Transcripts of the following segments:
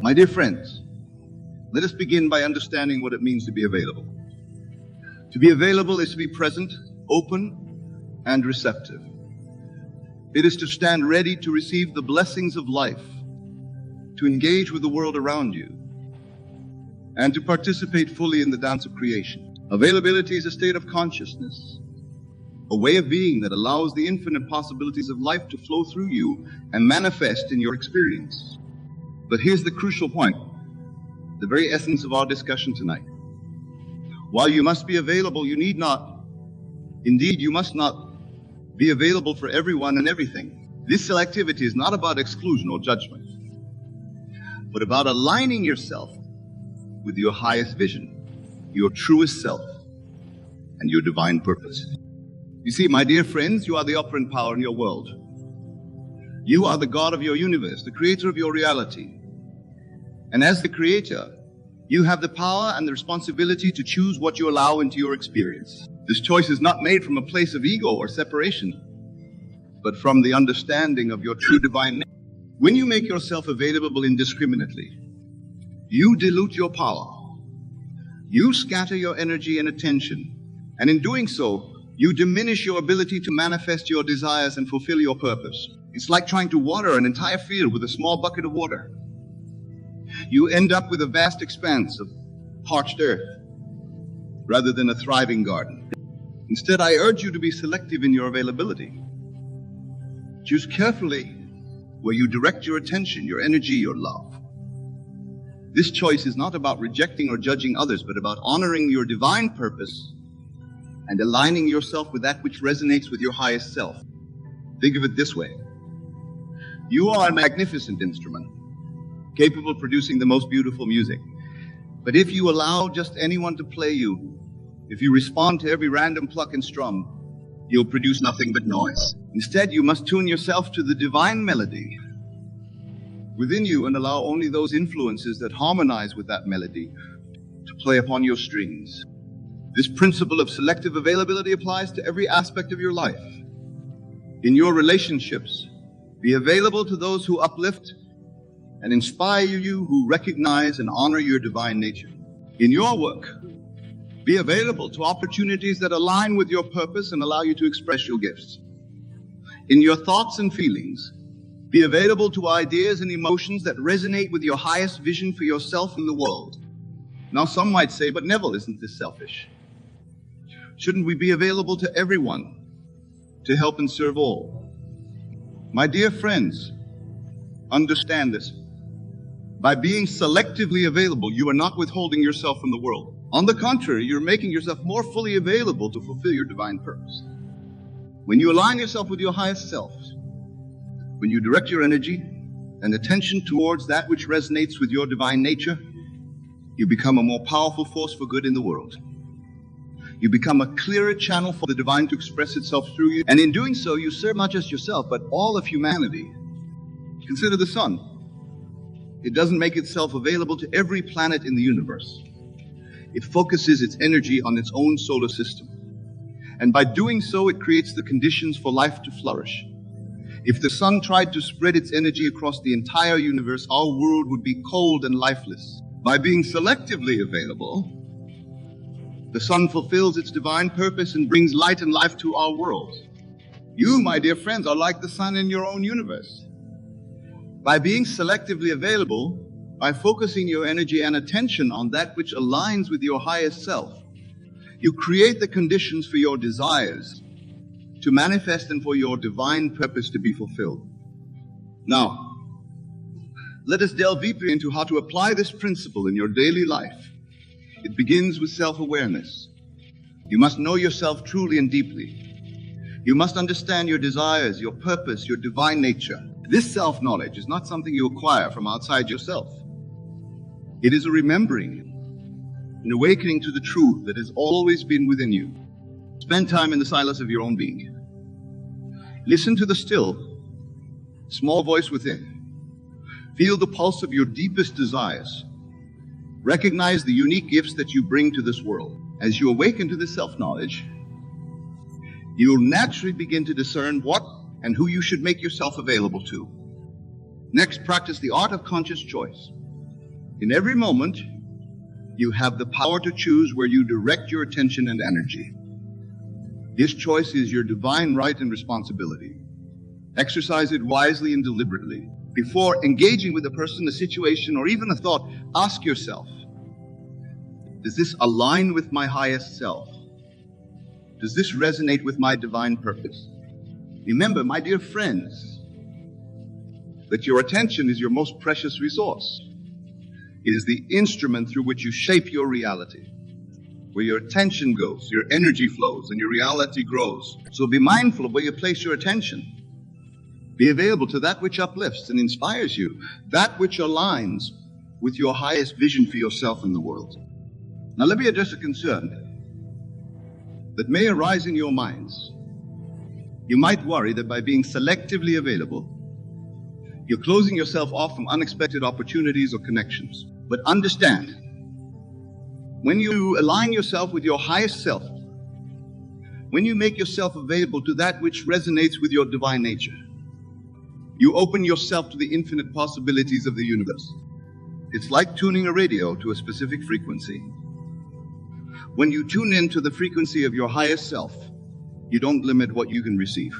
My dear friends, let us begin by understanding what it means to be available. To be available is to be present, open, and receptive. It is to stand ready to receive the blessings of life, to engage with the world around you, and to participate fully in the dance of creation. Availability is a state of consciousness, a way of being that allows the infinite possibilities of life to flow through you and manifest in your experience. But here's the crucial point, the very essence of our discussion tonight. While you must be available, you need not, indeed you must not, be available for everyone and everything. This selectivity is not about exclusion or judgment, but about aligning yourself with your highest vision, your truest self, and your divine purpose. You see, my dear friends, you are the operant power in your world. You are the God of your universe, the creator of your reality. And as the creator, you have the power and the responsibility to choose what you allow into your experience. This choice is not made from a place of ego or separation, but from the understanding of your true divine nature. When you make yourself available indiscriminately, you dilute your power. You scatter your energy and attention, and in doing so, you diminish your ability to manifest your desires and fulfill your purpose. It's like trying to water an entire field with a small bucket of water. You end up with a vast expanse of parched earth rather than a thriving garden. Instead, I urge you to be selective in your availability. Choose carefully where you direct your attention, your energy, your love. This choice is not about rejecting or judging others, but about honoring your divine purpose and aligning yourself with that which resonates with your highest self. Think of it this way. You are a magnificent instrument, capable of producing the most beautiful music. But if you allow just anyone to play you, if you respond to every random pluck and strum, you'll produce nothing but noise. Instead, you must tune yourself to the divine melody within you and allow only those influences that harmonize with that melody to play upon your strings. This principle of selective availability applies to every aspect of your life. In your relationships, be available to those who uplift and inspire you, who recognize and honor your divine nature. In your work, be available to opportunities that align with your purpose and allow you to express your gifts. In your thoughts and feelings, be available to ideas and emotions that resonate with your highest vision for yourself and the world. Now, some might say, but Neville, isn't this selfish? Shouldn't we be available to everyone to help and serve all? My dear friends, understand this. By being selectively available, you are not withholding yourself from the world. On the contrary, you're making yourself more fully available to fulfill your divine purpose. When you align yourself with your highest self, when you direct your energy and attention towards that which resonates with your divine nature, you become a more powerful force for good in the world. You become a clearer channel for the divine to express itself through you. And in doing so, you serve not just yourself, but all of humanity. Consider the sun. It doesn't make itself available to every planet in the universe. It focuses its energy on its own solar system. And by doing so, it creates the conditions for life to flourish. If the sun tried to spread its energy across the entire universe, our world would be cold and lifeless. By being selectively available, the sun fulfills its divine purpose and brings light and life to our world. You, my dear friends, are like the sun in your own universe. By being selectively available, by focusing your energy and attention on that which aligns with your highest self, you create the conditions for your desires to manifest and for your divine purpose to be fulfilled. Now, let us delve deeper into how to apply this principle in your daily life. It begins with self-awareness. You must know yourself truly and deeply. You must understand your desires, your purpose, your divine nature. This self-knowledge is not something you acquire from outside yourself. It is a remembering, an awakening to the truth that has always been within you. Spend time in the silence of your own being. Listen to the still, small voice within. Feel the pulse of your deepest desires. Recognize the unique gifts that you bring to this world. As you awaken to this self-knowledge, you'll naturally begin to discern what and who you should make yourself available to. Next, practice the art of conscious choice. In every moment, you have the power to choose where you direct your attention and energy. This choice is your divine right and responsibility. Exercise it wisely and deliberately. Before engaging with a person, a situation, or even a thought, ask yourself, does this align with my highest self? Does this resonate with my divine purpose? Remember, my dear friends, that your attention is your most precious resource. It is the instrument through which you shape your reality. Where your attention goes, your energy flows, and your reality grows. So be mindful of where you place your attention. Be available to that which uplifts and inspires you, that which aligns with your highest vision for yourself and the world. Now let me address a concern that may arise in your minds. You might worry that by being selectively available, you're closing yourself off from unexpected opportunities or connections. But understand, when you align yourself with your highest self, when you make yourself available to that which resonates with your divine nature, you open yourself to the infinite possibilities of the universe. It's like tuning a radio to a specific frequency. When you tune in to the frequency of your highest self, you don't limit what you can receive.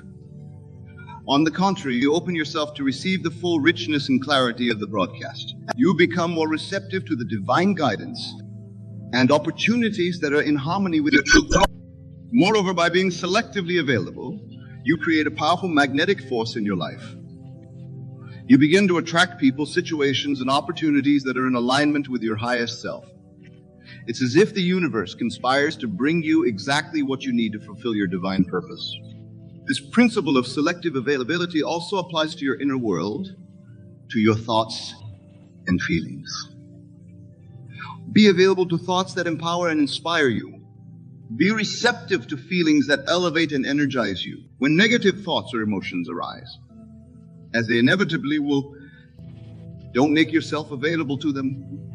On the contrary, you open yourself to receive the full richness and clarity of the broadcast. You become more receptive to the divine guidance and opportunities that are in harmony with your true power. Moreover, by being selectively available, you create a powerful magnetic force in your life. You begin to attract people, situations, and opportunities that are in alignment with your highest self. It's as if the universe conspires to bring you exactly what you need to fulfill your divine purpose. This principle of selective availability also applies to your inner world, to your thoughts and feelings. Be available to thoughts that empower and inspire you. Be receptive to feelings that elevate and energize you. When negative thoughts or emotions arise, as they inevitably will, don't make yourself available to them.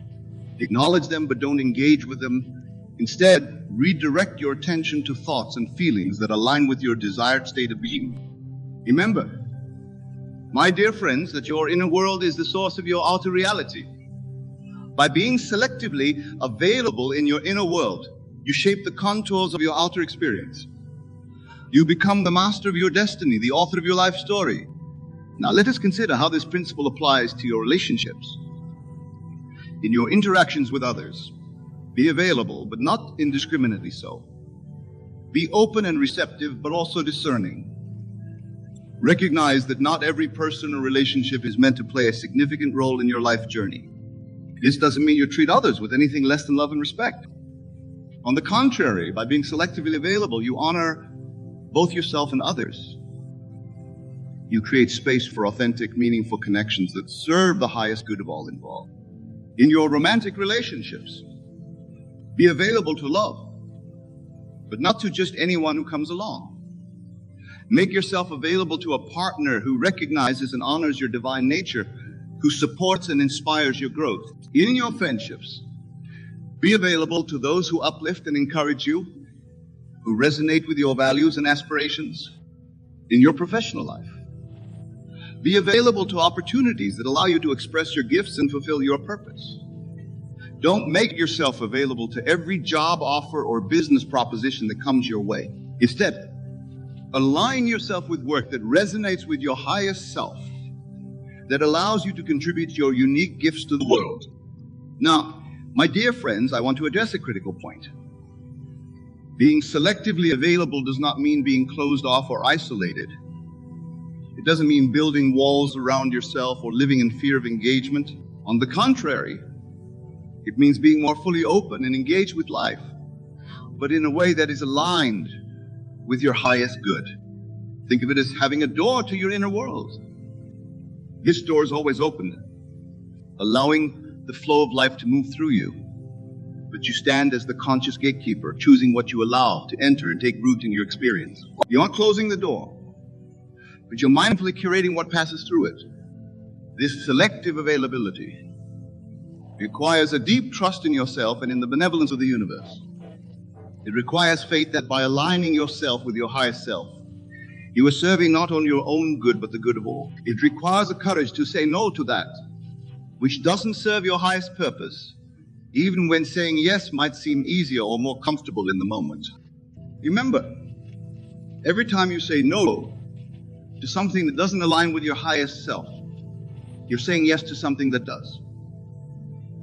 Acknowledge them, but don't engage with them. Instead, redirect your attention to thoughts and feelings that align with your desired state of being. Remember, my dear friends, that your inner world is the source of your outer reality. By being selectively available in your inner world, you shape the contours of your outer experience. You become the master of your destiny, the author of your life story. Now let us consider how this principle applies to your relationships. In your interactions with others, be available, but not indiscriminately so. Be open and receptive, but also discerning. Recognize that not every person or relationship is meant to play a significant role in your life journey. This doesn't mean you treat others with anything less than love and respect. On the contrary, by being selectively available, you honor both yourself and others. You create space for authentic, meaningful connections that serve the highest good of all involved. In your romantic relationships, be available to love, but not to just anyone who comes along. Make yourself available to a partner who recognizes and honors your divine nature, who supports and inspires your growth. In your friendships, be available to those who uplift and encourage you, who resonate with your values and aspirations. In your professional life, be available to opportunities that allow you to express your gifts and fulfill your purpose. Don't make yourself available to every job offer or business proposition that comes your way. Instead, align yourself with work that resonates with your highest self, that allows you to contribute your unique gifts to the world. Now, my dear friends, I want to address a critical point. Being selectively available does not mean being closed off or isolated. It doesn't mean building walls around yourself or living in fear of engagement. On the contrary, it means being more fully open and engaged with life, but in a way that is aligned with your highest good. Think of it as having a door to your inner world. This door is always open, allowing the flow of life to move through you. But you stand as the conscious gatekeeper, choosing what you allow to enter and take root in your experience. You aren't closing the door, but you're mindfully curating what passes through it. This selective availability requires a deep trust in yourself and in the benevolence of the universe. It requires faith that by aligning yourself with your highest self, you are serving not only your own good, but the good of all. It requires the courage to say no to that which doesn't serve your highest purpose, even when saying yes might seem easier or more comfortable in the moment. Remember, every time you say no to something that doesn't align with your highest self, you're saying yes to something that does.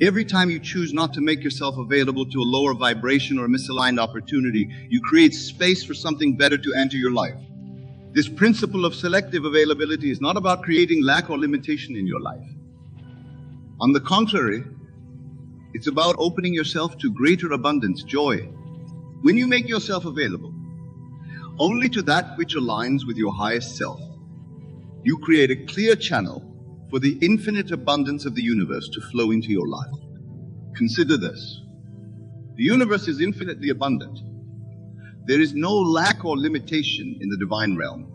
Every time you choose not to make yourself available to a lower vibration or a misaligned opportunity, you create space for something better to enter your life. This principle of selective availability is not about creating lack or limitation in your life. On the contrary, it's about opening yourself to greater abundance, joy. When you make yourself available only to that which aligns with your highest self, you create a clear channel for the infinite abundance of the universe to flow into your life. Consider this. The universe is infinitely abundant. There is no lack or limitation in the divine realm.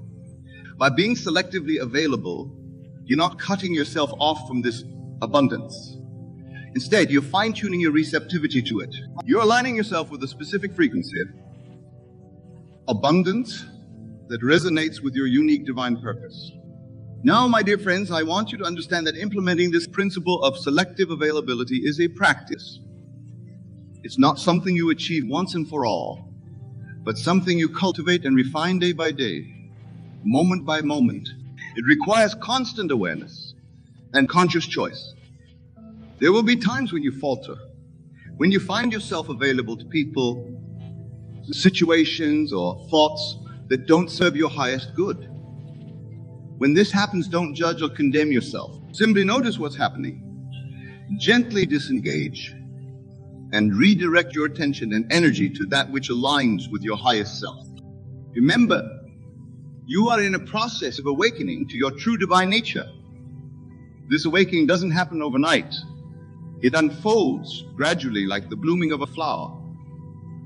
By being selectively available, you're not cutting yourself off from this abundance. Instead, you're fine-tuning your receptivity to it. You're aligning yourself with a specific frequency of abundance that resonates with your unique divine purpose. Now, my dear friends, I want you to understand that implementing this principle of selective availability is a practice. It's not something you achieve once and for all, but something you cultivate and refine day by day, moment by moment. It requires constant awareness and conscious choice. There will be times when you falter, when you find yourself available to people, situations, or thoughts that don't serve your highest good. When this happens, don't judge or condemn yourself. Simply notice what's happening. Gently disengage and redirect your attention and energy to that which aligns with your highest self. Remember, you are in a process of awakening to your true divine nature. This awakening doesn't happen overnight. It unfolds gradually like the blooming of a flower.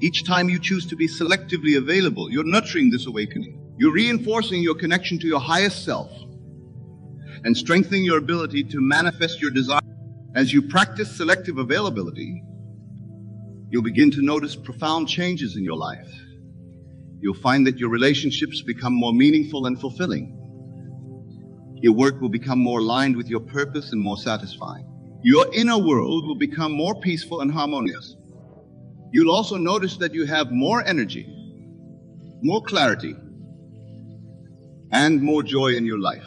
Each time you choose to be selectively available, you're nurturing this awakening. You're reinforcing your connection to your highest self and strengthening your ability to manifest your desire. As you practice selective availability, you'll begin to notice profound changes in your life. You'll find that your relationships become more meaningful and fulfilling. Your work will become more aligned with your purpose and more satisfying. Your inner world will become more peaceful and harmonious. You'll also notice that you have more energy, more clarity, and more joy in your life.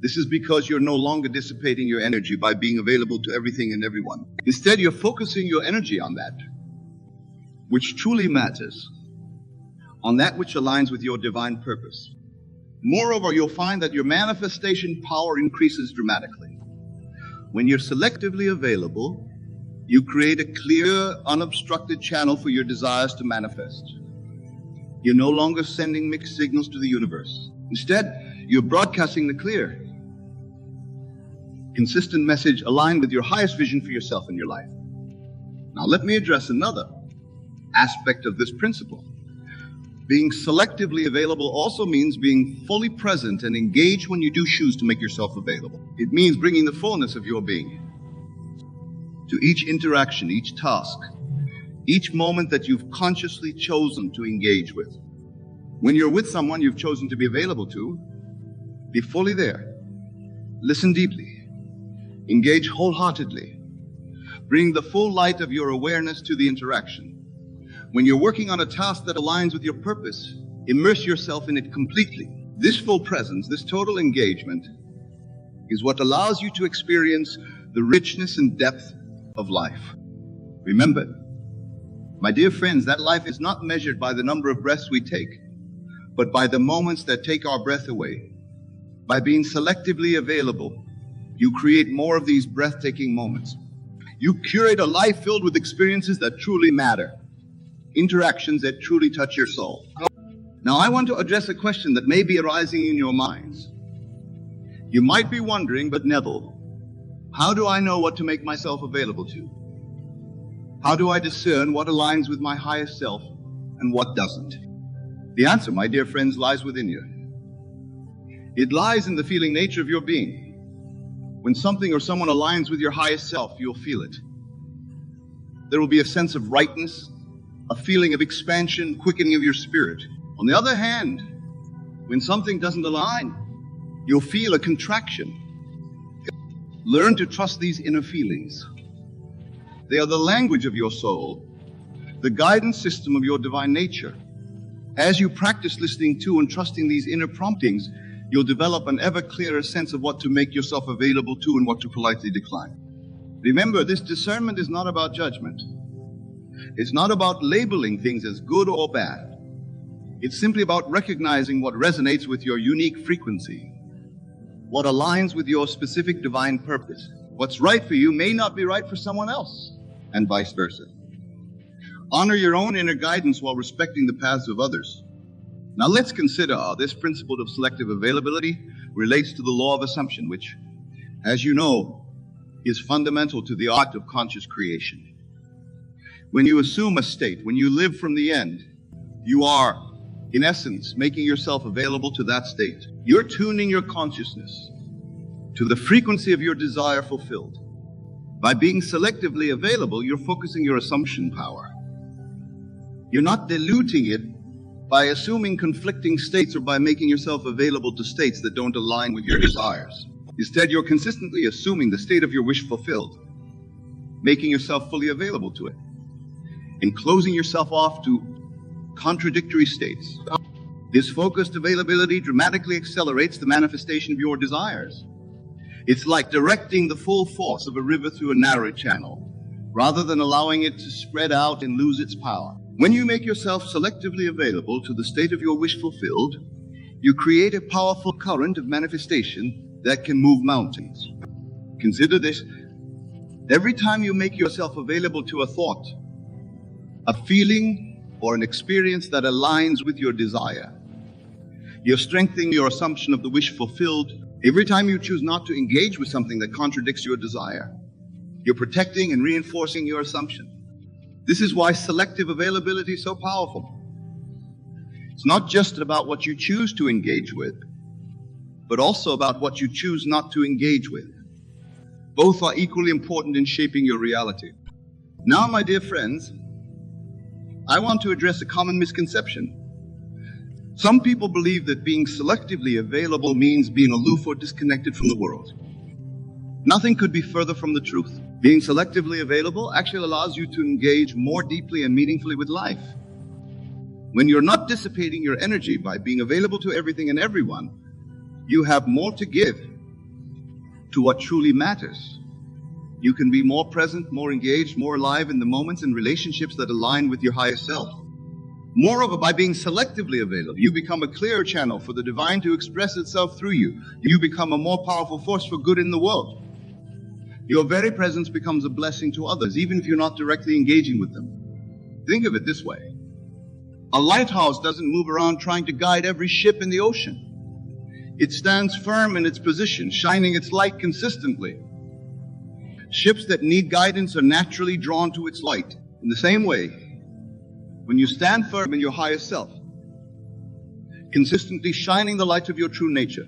This is because you're no longer dissipating your energy by being available to everything and everyone. Instead, you're focusing your energy on that which truly matters, on that which aligns with your divine purpose. Moreover, you'll find that your manifestation power increases dramatically. When you're selectively available, you create a clear, unobstructed channel for your desires to manifest. You're no longer sending mixed signals to the universe. Instead, you're broadcasting the clear, consistent message aligned with your highest vision for yourself and your life. Now, let me address another aspect of this principle. Being selectively available also means being fully present and engaged when you do choose to make yourself available. It means bringing the fullness of your being to each interaction, each task, each moment that you've consciously chosen to engage with. When you're with someone you've chosen to be available to, be fully there. Listen deeply. Engage wholeheartedly. Bring the full light of your awareness to the interaction. When you're working on a task that aligns with your purpose, immerse yourself in it completely. This full presence, this total engagement, is what allows you to experience the richness and depth of life. Remember, my dear friends, that life is not measured by the number of breaths we take, but by the moments that take our breath away. By being selectively available, you create more of these breathtaking moments. You curate a life filled with experiences that truly matter, interactions that truly touch your soul. Now, I want to address a question that may be arising in your minds. You might be wondering, but Neville, how do I know what to make myself available to? How do I discern what aligns with my highest self and what doesn't? The answer, my dear friends, lies within you. It lies in the feeling nature of your being. When something or someone aligns with your highest self, you'll feel it. There will be a sense of rightness, a feeling of expansion, quickening of your spirit. On the other hand, when something doesn't align, you'll feel a contraction. Learn to trust these inner feelings. They are the language of your soul, the guidance system of your divine nature. As you practice listening to and trusting these inner promptings, you'll develop an ever clearer sense of what to make yourself available to and what to politely decline. Remember, this discernment is not about judgment. It's not about labeling things as good or bad. It's simply about recognizing what resonates with your unique frequency, what aligns with your specific divine purpose. What's right for you may not be right for someone else, and vice versa. Honor your own inner guidance while respecting the paths of others. Now let's consider how this principle of selective availability relates to the law of assumption, which, as you know, is fundamental to the art of conscious creation. When you assume a state, when you live from the end, you are, in essence, making yourself available to that state. You're tuning your consciousness to the frequency of your desire fulfilled. By being selectively available, you're focusing your assumption power. You're not diluting it by assuming conflicting states or by making yourself available to states that don't align with your desires. Instead, you're consistently assuming the state of your wish fulfilled, making yourself fully available to it, and closing yourself off to contradictory states. This focused availability dramatically accelerates the manifestation of your desires. It's like directing the full force of a river through a narrow channel, rather than allowing it to spread out and lose its power. When you make yourself selectively available to the state of your wish fulfilled, you create a powerful current of manifestation that can move mountains. Consider this. Every time you make yourself available to a thought, a feeling, or an experience that aligns with your desire, you're strengthening your assumption of the wish fulfilled. Every time you choose not to engage with something that contradicts your desire, you're protecting and reinforcing your assumption. This is why selective availability is so powerful. It's not just about what you choose to engage with, but also about what you choose not to engage with. Both are equally important in shaping your reality. Now, my dear friends, I want to address a common misconception. Some people believe that being selectively available means being aloof or disconnected from the world. Nothing could be further from the truth. Being selectively available actually allows you to engage more deeply and meaningfully with life. When you're not dissipating your energy by being available to everything and everyone, you have more to give to what truly matters. You can be more present, more engaged, more alive in the moments and relationships that align with your higher self. Moreover, by being selectively available, you become a clearer channel for the divine to express itself through you. You become a more powerful force for good in the world. Your very presence becomes a blessing to others, even if you're not directly engaging with them. Think of it this way. A lighthouse doesn't move around trying to guide every ship in the ocean. It stands firm in its position, shining its light consistently. Ships that need guidance are naturally drawn to its light. In the same way, when you stand firm in your higher self, consistently shining the light of your true nature,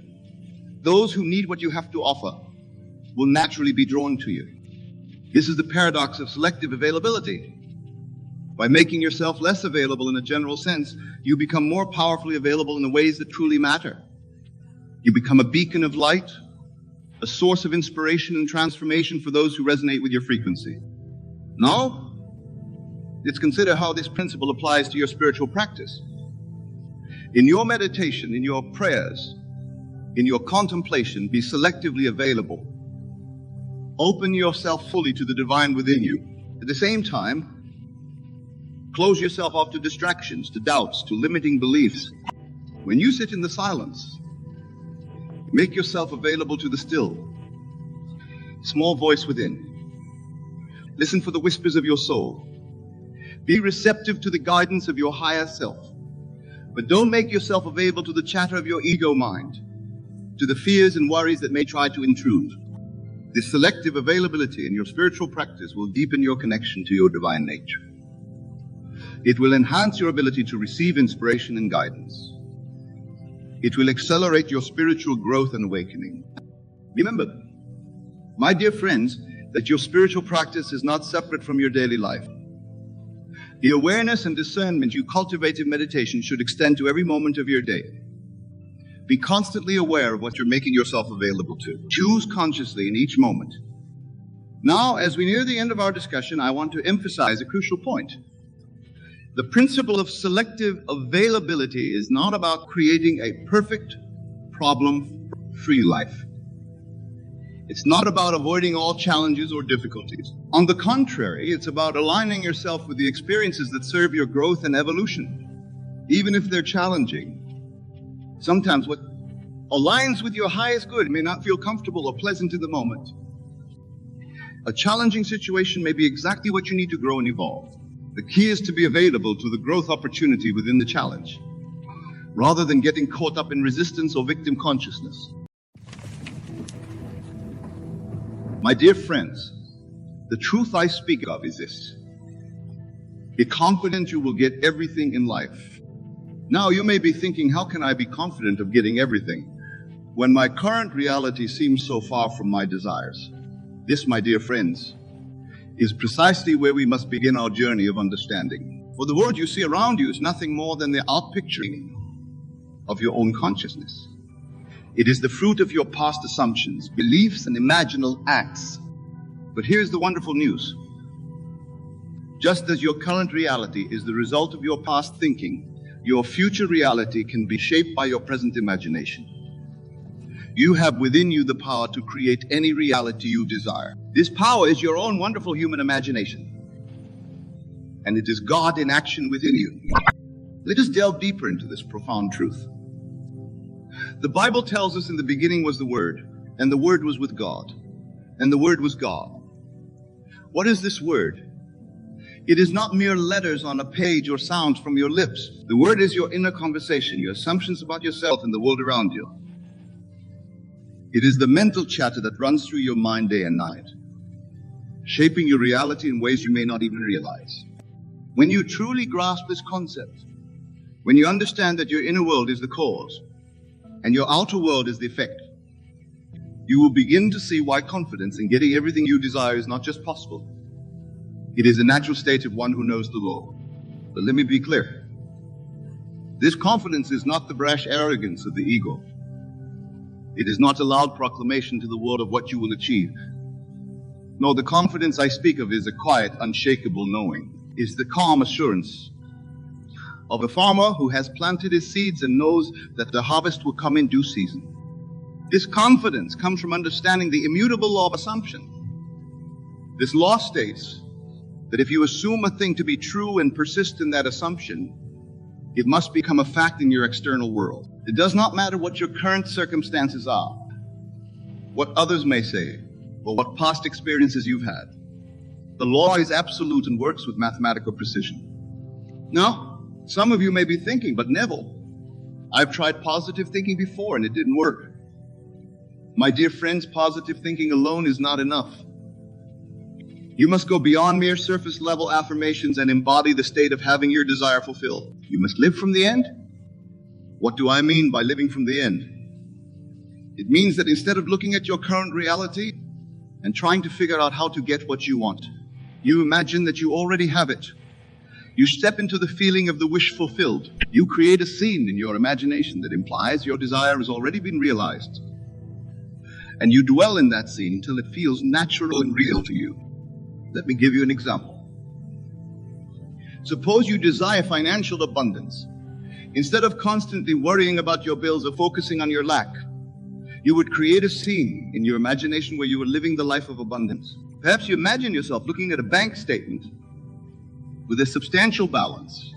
those who need what you have to offer will naturally be drawn to you. This is the paradox of selective availability. By making yourself less available in a general sense, you become more powerfully available in the ways that truly matter. You become a beacon of light, a source of inspiration and transformation for those who resonate with your frequency. Now, let's consider how this principle applies to your spiritual practice. In your meditation, in your prayers, in your contemplation, be selectively available. Open yourself fully to the divine within you. At the same time, close yourself off to distractions, to doubts, to limiting beliefs. When you sit in the silence, make yourself available to the still, small voice within. Listen for the whispers of your soul. Be receptive to the guidance of your higher self. But don't make yourself available to the chatter of your ego mind, to the fears and worries that may try to intrude. This selective availability in your spiritual practice will deepen your connection to your divine nature. It will enhance your ability to receive inspiration and guidance. It will accelerate your spiritual growth and awakening. Remember, my dear friends, that your spiritual practice is not separate from your daily life. The awareness and discernment you cultivate in meditation should extend to every moment of your day. Be constantly aware of what you're making yourself available to. Choose consciously in each moment. Now, as we near the end of our discussion, I want to emphasize a crucial point. The principle of selective availability is not about creating a perfect, problem-free life. It's not about avoiding all challenges or difficulties. On the contrary, it's about aligning yourself with the experiences that serve your growth and evolution, even if they're challenging. Sometimes what aligns with your highest good may not feel comfortable or pleasant in the moment. A challenging situation may be exactly what you need to grow and evolve. The key is to be available to the growth opportunity within the challenge, rather than getting caught up in resistance or victim consciousness. My dear friends, the truth I speak of is this. Be confident you will get everything in life. Now you may be thinking, how can I be confident of getting everything when my current reality seems so far from my desires? This, my dear friends, is precisely where we must begin our journey of understanding. For the world you see around you is nothing more than the outpicturing of your own consciousness. It is the fruit of your past assumptions, beliefs, and imaginal acts. But here's the wonderful news. Just as your current reality is the result of your past thinking, your future reality can be shaped by your present imagination. You have within you the power to create any reality you desire. This power is your own wonderful human imagination. And it is God in action within you. Let us delve deeper into this profound truth. The Bible tells us in the beginning was the Word, and the Word was with God, and the Word was God. What is this Word? It is not mere letters on a page or sounds from your lips. The Word is your inner conversation, your assumptions about yourself and the world around you. It is the mental chatter that runs through your mind day and night, shaping your reality in ways you may not even realize. When you truly grasp this concept, when you understand that your inner world is the cause and your outer world is the effect, you will begin to see why confidence in getting everything you desire is not just possible. It is a natural state of one who knows the law. But let me be clear. This confidence is not the brash arrogance of the ego. It is not a loud proclamation to the world of what you will achieve. No, the confidence I speak of is a quiet, unshakable knowing. Is the calm assurance of a farmer who has planted his seeds and knows that the harvest will come in due season. This confidence comes from understanding the immutable law of assumption. This law states that if you assume a thing to be true and persist in that assumption, it must become a fact in your external world. It does not matter what your current circumstances are, what others may say, or what past experiences you've had. The law is absolute and works with mathematical precision. Now, some of you may be thinking, but Neville, I've tried positive thinking before and it didn't work. My dear friends, positive thinking alone is not enough. You must go beyond mere surface level affirmations and embody the state of having your desire fulfilled. You must live from the end. What do I mean by living from the end? It means that instead of looking at your current reality and trying to figure out how to get what you want, you imagine that you already have it. You step into the feeling of the wish fulfilled. You create a scene in your imagination that implies your desire has already been realized. And you dwell in that scene until it feels natural and real to you. Let me give you an example. Suppose you desire financial abundance. Instead of constantly worrying about your bills or focusing on your lack, you would create a scene in your imagination where you are living the life of abundance. Perhaps you imagine yourself looking at a bank statement with a substantial balance,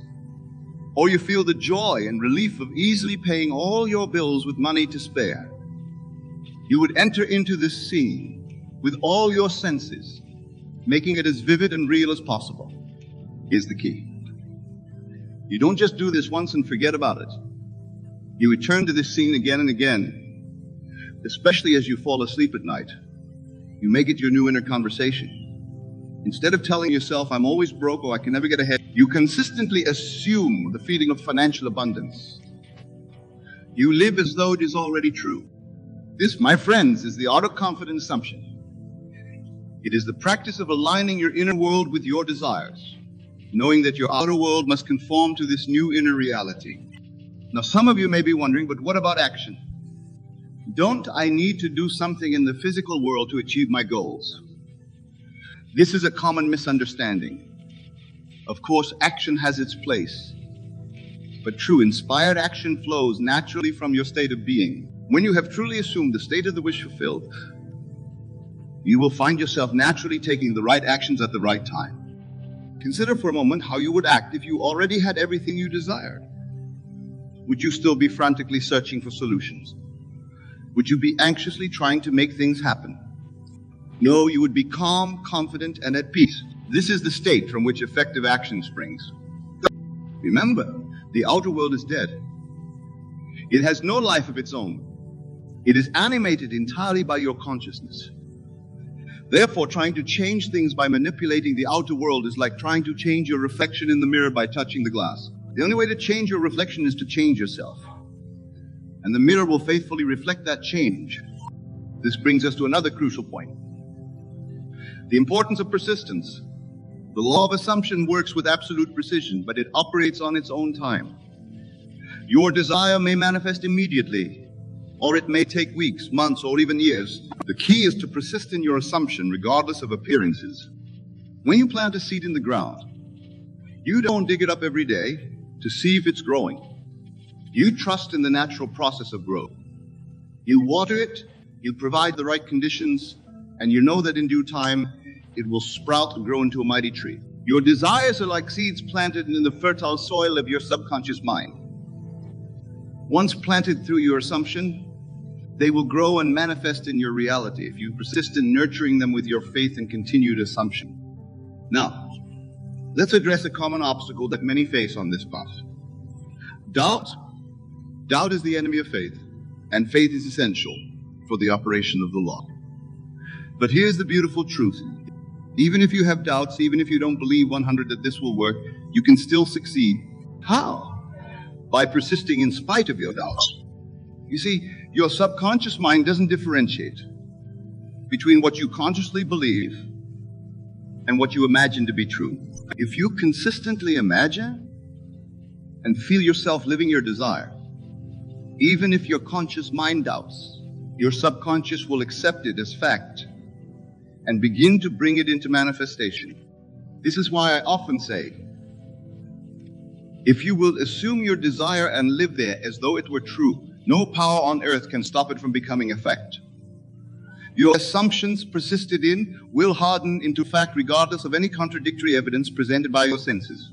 or you feel the joy and relief of easily paying all your bills with money to spare. You would enter into this scene with all your senses, making it as vivid and real as possible. Here's the key. You don't just do this once and forget about it. You return to this scene again and again, especially as you fall asleep at night. You make it your new inner conversation. Instead of telling yourself, I'm always broke or I can never get ahead, you consistently assume the feeling of financial abundance. You live as though it is already true. This, my friends, is the art of confident assumption. It is the practice of aligning your inner world with your desires, knowing that your outer world must conform to this new inner reality. Now, some of you may be wondering, but what about action? Don't I need to do something in the physical world to achieve my goals? This is a common misunderstanding. Of course, action has its place. But true, inspired action flows naturally from your state of being. When you have truly assumed the state of the wish fulfilled, you will find yourself naturally taking the right actions at the right time. Consider for a moment how you would act if you already had everything you desired. Would you still be frantically searching for solutions? Would you be anxiously trying to make things happen? No, you would be calm, confident, and at peace. This is the state from which effective action springs. Remember, the outer world is dead. It has no life of its own. It is animated entirely by your consciousness. Therefore, trying to change things by manipulating the outer world is like trying to change your reflection in the mirror by touching the glass. The only way to change your reflection is to change yourself. And the mirror will faithfully reflect that change. This brings us to another crucial point. The importance of persistence. The law of assumption works with absolute precision, but it operates on its own time. Your desire may manifest immediately, or it may take weeks, months, or even years. The key is to persist in your assumption regardless of appearances. When you plant a seed in the ground, you don't dig it up every day to see if it's growing. You trust in the natural process of growth. You water it, you provide the right conditions, and you know that in due time, it will sprout and grow into a mighty tree. Your desires are like seeds planted in the fertile soil of your subconscious mind. Once planted through your assumption, they will grow and manifest in your reality if you persist in nurturing them with your faith and continued assumption. Now, let's address a common obstacle that many face on this path. Doubt. Doubt is the enemy of faith, and faith is essential for the operation of the law. But here's the beautiful truth. Even if you have doubts, even if you don't believe 100 that this will work, you can still succeed. How? By persisting in spite of your doubts. You see, your subconscious mind doesn't differentiate between what you consciously believe and what you imagine to be true. If you consistently imagine and feel yourself living your desire, even if your conscious mind doubts, your subconscious will accept it as fact and begin to bring it into manifestation. This is why I often say, if you will assume your desire and live there as though it were true, no power on earth can stop it from becoming a fact. Your assumptions persisted in will harden into fact regardless of any contradictory evidence presented by your senses.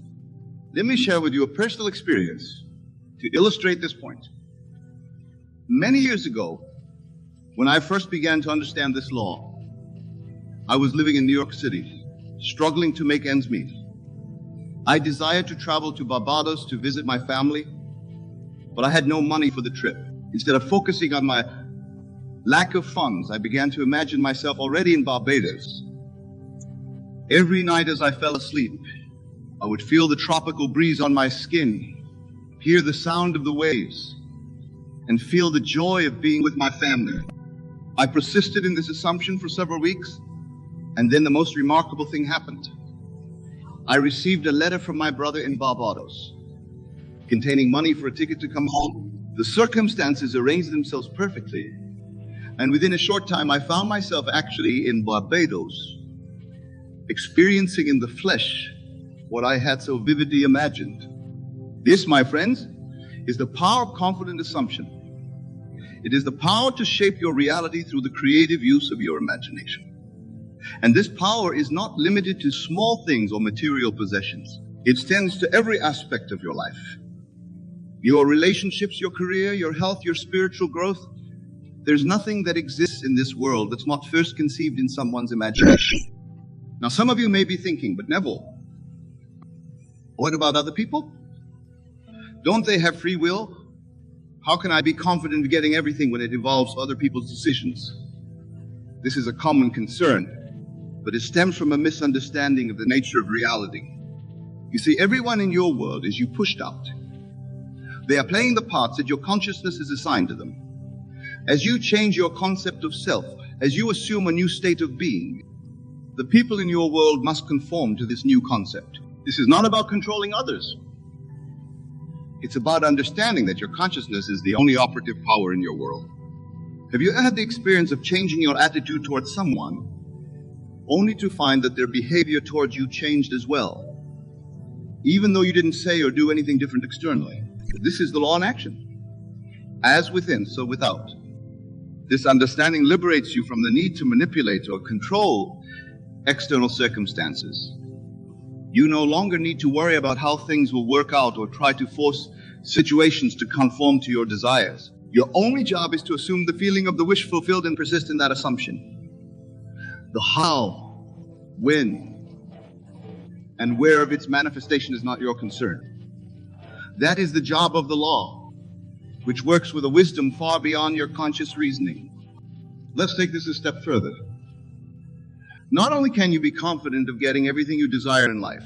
Let me share with you a personal experience to illustrate this point. Many years ago, when I first began to understand this law, I was living in New York City, struggling to make ends meet. I desired to travel to Barbados to visit my family, but I had no money for the trip. Instead of focusing on my lack of funds, I began to imagine myself already in Barbados. Every night as I fell asleep, I would feel the tropical breeze on my skin, hear the sound of the waves, and feel the joy of being with my family. I persisted in this assumption for several weeks, and then the most remarkable thing happened. I received a letter from my brother in Barbados containing money for a ticket to come home. The circumstances arranged themselves perfectly, and within a short time I found myself actually in Barbados, experiencing in the flesh what I had so vividly imagined. This, my friends, is the power of confident assumption. It is the power to shape your reality through the creative use of your imagination. And this power is not limited to small things or material possessions. It extends to every aspect of your life. Your relationships, your career, your health, your spiritual growth. There's nothing that exists in this world that's not first conceived in someone's imagination. Now, some of you may be thinking, but Neville, what about other people? Don't they have free will? How can I be confident of getting everything when it involves other people's decisions? This is a common concern, but it stems from a misunderstanding of the nature of reality. You see, everyone in your world is you pushed out. They are playing the parts that your consciousness has assigned to them. As you change your concept of self, as you assume a new state of being, the people in your world must conform to this new concept. This is not about controlling others. It's about understanding that your consciousness is the only operative power in your world. Have you ever had the experience of changing your attitude towards someone, only to find that their behavior towards you changed as well, even though you didn't say or do anything different externally? This is the law in action. As within, so without. This understanding liberates you from the need to manipulate or control external circumstances. You no longer need to worry about how things will work out or try to force situations to conform to your desires. Your only job is to assume the feeling of the wish fulfilled and persist in that assumption. The how, when, and where of its manifestation is not your concern. That is the job of the law, which works with a wisdom far beyond your conscious reasoning. Let's take this a step further. Not only can you be confident of getting everything you desire in life,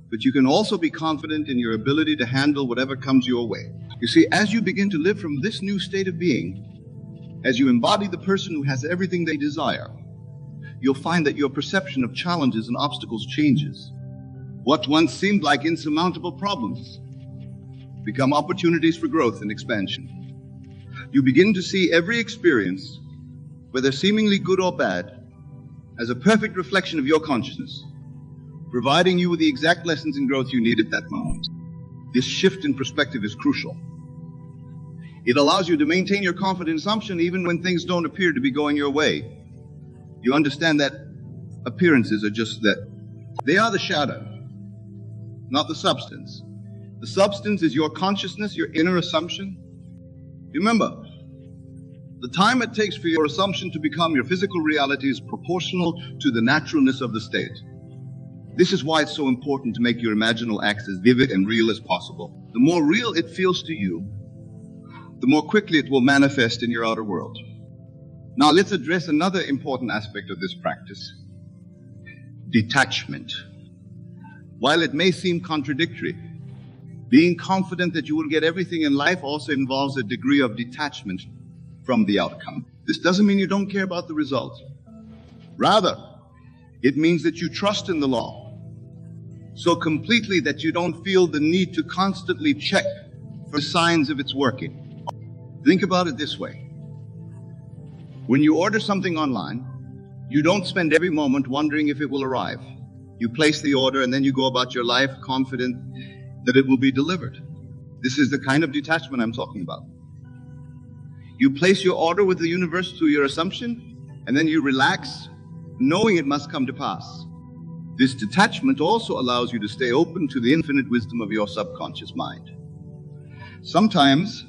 but you can also be confident in your ability to handle whatever comes your way. You see, as you begin to live from this new state of being, as you embody the person who has everything they desire, you'll find that your perception of challenges and obstacles changes. What once seemed like insurmountable problems become opportunities for growth and expansion. You begin to see every experience, whether seemingly good or bad, as a perfect reflection of your consciousness, providing you with the exact lessons and growth you need at that moment. This shift in perspective is crucial. It allows you to maintain your confident assumption even when things don't appear to be going your way. You understand that appearances are just that. They are the shadow, not the substance. The substance is your consciousness, your inner assumption. Remember, the time it takes for your assumption to become your physical reality is proportional to the naturalness of the state. This is why it's so important to make your imaginal acts as vivid and real as possible. The more real it feels to you, the more quickly it will manifest in your outer world. Now let's address another important aspect of this practice: detachment. While it may seem contradictory, being confident that you will get everything in life also involves a degree of detachment from the outcome. This doesn't mean you don't care about the result. Rather, it means that you trust in the law so completely that you don't feel the need to constantly check for signs of its working. Think about it this way. When you order something online, you don't spend every moment wondering if it will arrive. You place the order and then you go about your life confident that it will be delivered. This is the kind of detachment I'm talking about. You place your order with the universe through your assumption, and then you relax, knowing it must come to pass. This detachment also allows you to stay open to the infinite wisdom of your subconscious mind. Sometimes,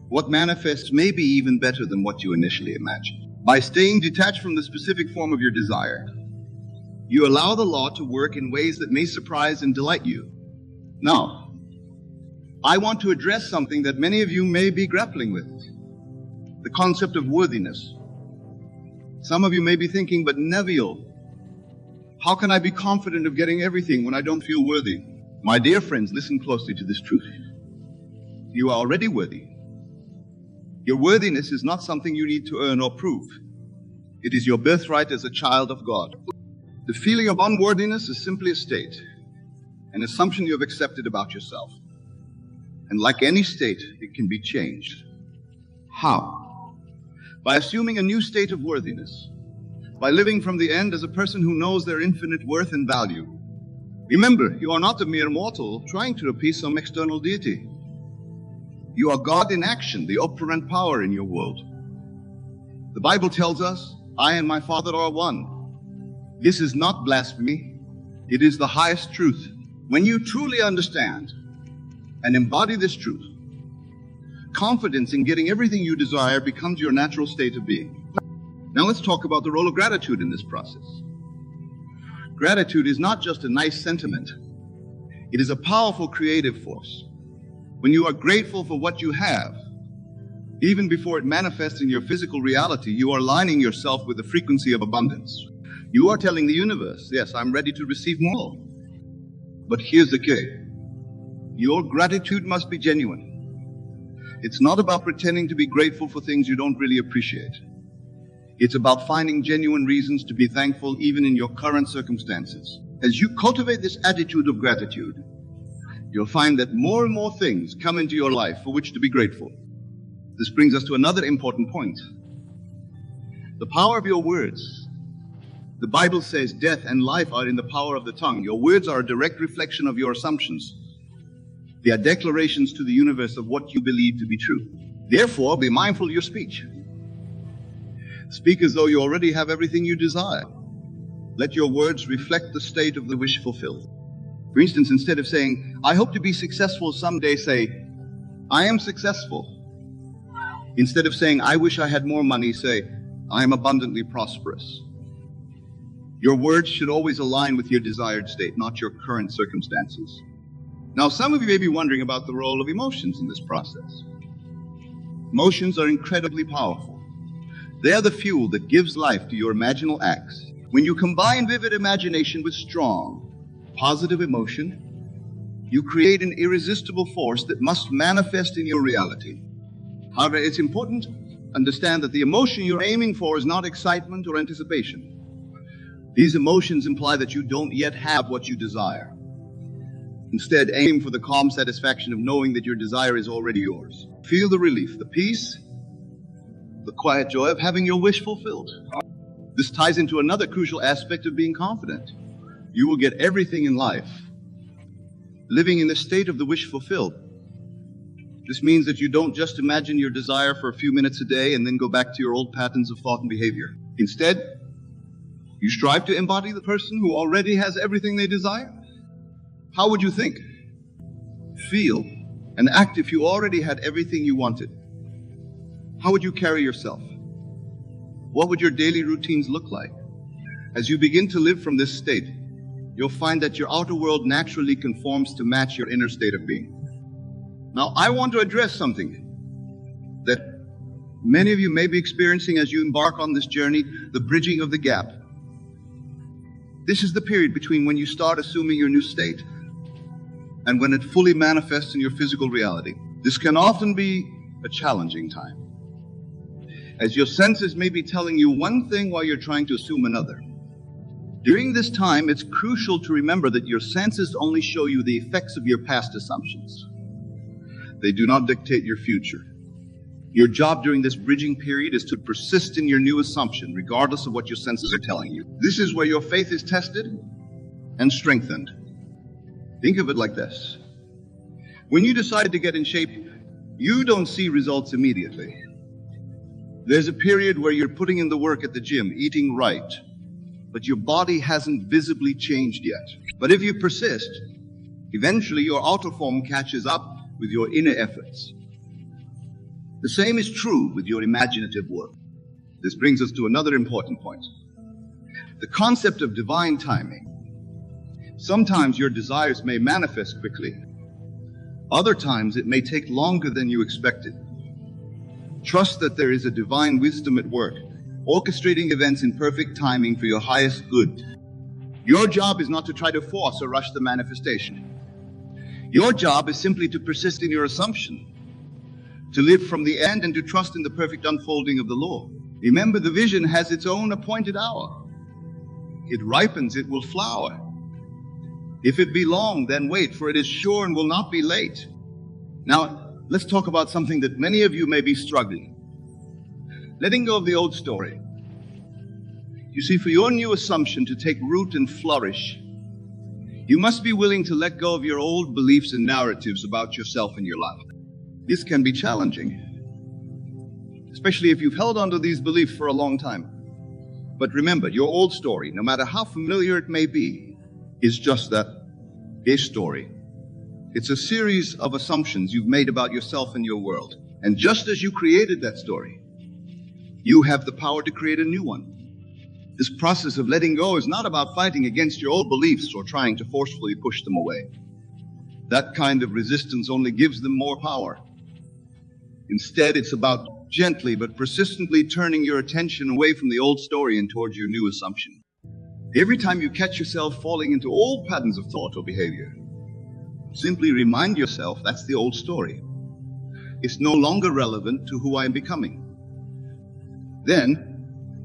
what manifests may be even better than what you initially imagined. By staying detached from the specific form of your desire, you allow the law to work in ways that may surprise and delight you. Now, I want to address something that many of you may be grappling with: the concept of worthiness. Some of you may be thinking, but Neville, how can I be confident of getting everything when I don't feel worthy? My dear friends, listen closely to this truth. You are already worthy. Your worthiness is not something you need to earn or prove. It is your birthright as a child of God. The feeling of unworthiness is simply a state, an assumption you have accepted about yourself. And like any state, it can be changed. How? By assuming a new state of worthiness, by living from the end as a person who knows their infinite worth and value. Remember, you are not a mere mortal trying to appease some external deity. You are God in action, the operant power in your world. The Bible tells us, I and my Father are one. This is not blasphemy. It is the highest truth. When you truly understand and embody this truth, confidence in getting everything you desire becomes your natural state of being. Now let's talk about the role of gratitude in this process. Gratitude is not just a nice sentiment. It is a powerful creative force. When you are grateful for what you have, even before it manifests in your physical reality, you are aligning yourself with the frequency of abundance. You are telling the universe, yes, I'm ready to receive more. But here's the key. Your gratitude must be genuine. It's not about pretending to be grateful for things you don't really appreciate. It's about finding genuine reasons to be thankful even in your current circumstances. As you cultivate this attitude of gratitude, you'll find that more and more things come into your life for which to be grateful. This brings us to another important point. The power of your words. The Bible says death and life are in the power of the tongue. Your words are a direct reflection of your assumptions. They are declarations to the universe of what you believe to be true. Therefore, be mindful of your speech. Speak as though you already have everything you desire. Let your words reflect the state of the wish fulfilled. For instance, instead of saying, I hope to be successful someday, say, I am successful. Instead of saying, I wish I had more money, say, I am abundantly prosperous. Your words should always align with your desired state, not your current circumstances. Now, some of you may be wondering about the role of emotions in this process. Emotions are incredibly powerful. They are the fuel that gives life to your imaginal acts. When you combine vivid imagination with strong, positive emotion, you create an irresistible force that must manifest in your reality. However, it's important to understand that the emotion you're aiming for is not excitement or anticipation. These emotions imply that you don't yet have what you desire. Instead, aim for the calm satisfaction of knowing that your desire is already yours. Feel the relief, the peace, the quiet joy of having your wish fulfilled. This ties into another crucial aspect of being confident. You will get everything in life living in the state of the wish fulfilled. This means that you don't just imagine your desire for a few minutes a day and then go back to your old patterns of thought and behavior. Instead, you strive to embody the person who already has everything they desire. How would you think, feel, and act if you already had everything you wanted? How would you carry yourself? What would your daily routines look like? As you begin to live from this state, you'll find that your outer world naturally conforms to match your inner state of being. Now, I want to address something that many of you may be experiencing as you embark on this journey, the bridging of the gap. This is the period between when you start assuming your new state and when it fully manifests in your physical reality. This can often be a challenging time, as your senses may be telling you one thing while you're trying to assume another. During this time, it's crucial to remember that your senses only show you the effects of your past assumptions. They do not dictate your future. Your job during this bridging period is to persist in your new assumption, regardless of what your senses are telling you. This is where your faith is tested and strengthened. Think of it like this. When you decide to get in shape, you don't see results immediately. There's a period where you're putting in the work at the gym, eating right, but your body hasn't visibly changed yet. But if you persist, eventually your outer form catches up with your inner efforts. The same is true with your imaginative work. This brings us to another important point. The concept of divine timing. Sometimes your desires may manifest quickly. Other times it may take longer than you expected. Trust that there is a divine wisdom at work, orchestrating events in perfect timing for your highest good. Your job is not to try to force or rush the manifestation. Your job is simply to persist in your assumption, to live from the end and to trust in the perfect unfolding of the law. Remember, the vision has its own appointed hour. It ripens, it will flower. If it be long, then wait, for it is sure and will not be late. Now, let's talk about something that many of you may be struggling. Letting go of the old story. You see, for your new assumption to take root and flourish, you must be willing to let go of your old beliefs and narratives about yourself and your life. This can be challenging, especially if you've held onto these beliefs for a long time. But remember, your old story, no matter how familiar it may be, is just that, a story. It's a series of assumptions you've made about yourself and your world. And just as you created that story, you have the power to create a new one. This process of letting go is not about fighting against your old beliefs or trying to forcefully push them away. That kind of resistance only gives them more power. Instead, it's about gently but persistently turning your attention away from the old story and towards your new assumption. Every time you catch yourself falling into old patterns of thought or behavior, simply remind yourself that's the old story. It's no longer relevant to who I am becoming. Then,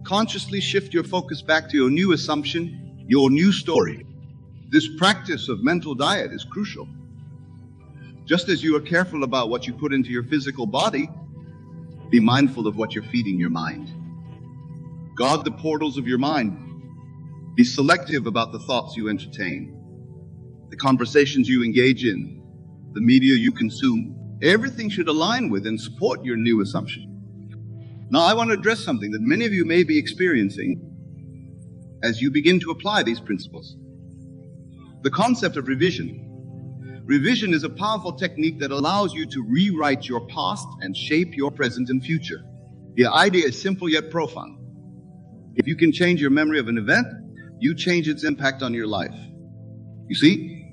consciously shift your focus back to your new assumption, your new story. This practice of mental diet is crucial. Just as you are careful about what you put into your physical body, be mindful of what you're feeding your mind. Guard the portals of your mind. Be selective about the thoughts you entertain, the conversations you engage in, the media you consume. Everything should align with and support your new assumption. Now, I want to address something that many of you may be experiencing as you begin to apply these principles. The concept of revision. Revision is a powerful technique that allows you to rewrite your past and shape your present and future. The idea is simple yet profound. If you can change your memory of an event, you change its impact on your life. You see,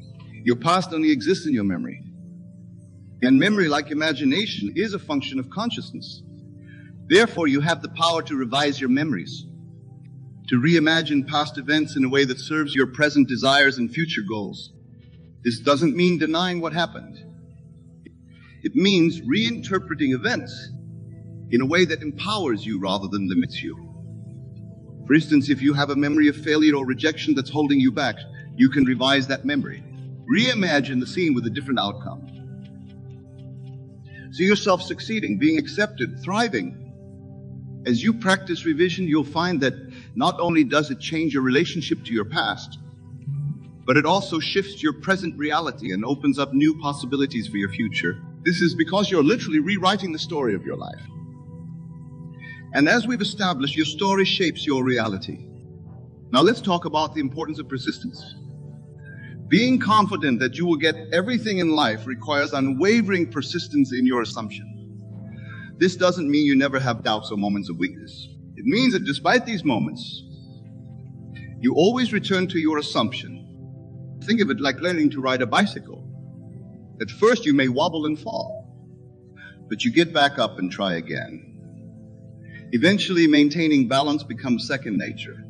your past only exists in your memory. And memory, like imagination, is a function of consciousness. Therefore, you have the power to revise your memories, to reimagine past events in a way that serves your present desires and future goals. This doesn't mean denying what happened. It means reinterpreting events in a way that empowers you rather than limits you. For instance, if you have a memory of failure or rejection that's holding you back, you can revise that memory. Reimagine the scene with a different outcome. See yourself succeeding, being accepted, thriving. As you practice revision, you'll find that not only does it change your relationship to your past, but it also shifts your present reality and opens up new possibilities for your future. This is because you're literally rewriting the story of your life. And as we've established, your story shapes your reality. Now let's talk about the importance of persistence. Being confident that you will get everything in life requires unwavering persistence in your assumption. This doesn't mean you never have doubts or moments of weakness. It means that despite these moments, you always return to your assumption. Think of it like learning to ride a bicycle. At first you may wobble and fall, but you get back up and try again. Eventually, maintaining balance becomes second nature.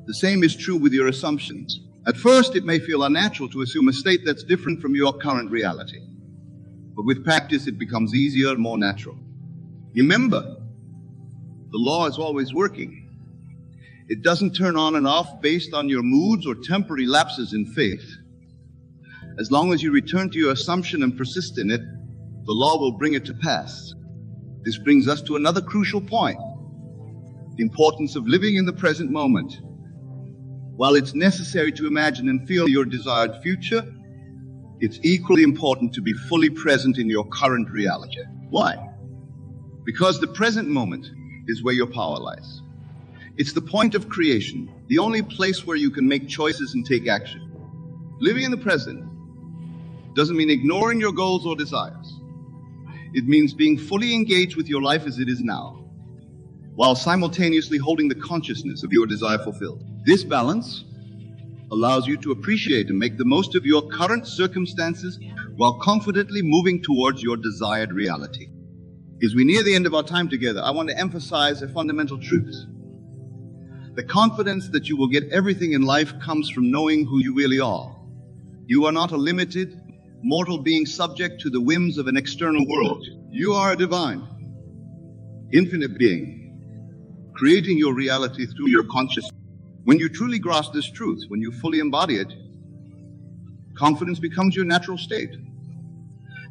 The same is true with your assumptions. At first, it may feel unnatural to assume a state that's different from your current reality. But with practice, it becomes easier and more natural. Remember, the law is always working. It doesn't turn on and off based on your moods or temporary lapses in faith. As long as you return to your assumption and persist in it, the law will bring it to pass. This brings us to another crucial point: the importance of living in the present moment. While it's necessary to imagine and feel your desired future, it's equally important to be fully present in your current reality. Why? Because the present moment is where your power lies. It's the point of creation, the only place where you can make choices and take action. Living in the present doesn't mean ignoring your goals or desires. It means being fully engaged with your life as it is now, while simultaneously holding the consciousness of your desire fulfilled. This balance allows you to appreciate and make the most of your current circumstances while confidently moving towards your desired reality. As we near the end of our time together, I want to emphasize a fundamental truth. The confidence that you will get everything in life comes from knowing who you really are. You are not a limited, mortal being subject to the whims of an external world. You are a divine, infinite being, creating your reality through your consciousness. When you truly grasp this truth, when you fully embody it, confidence becomes your natural state.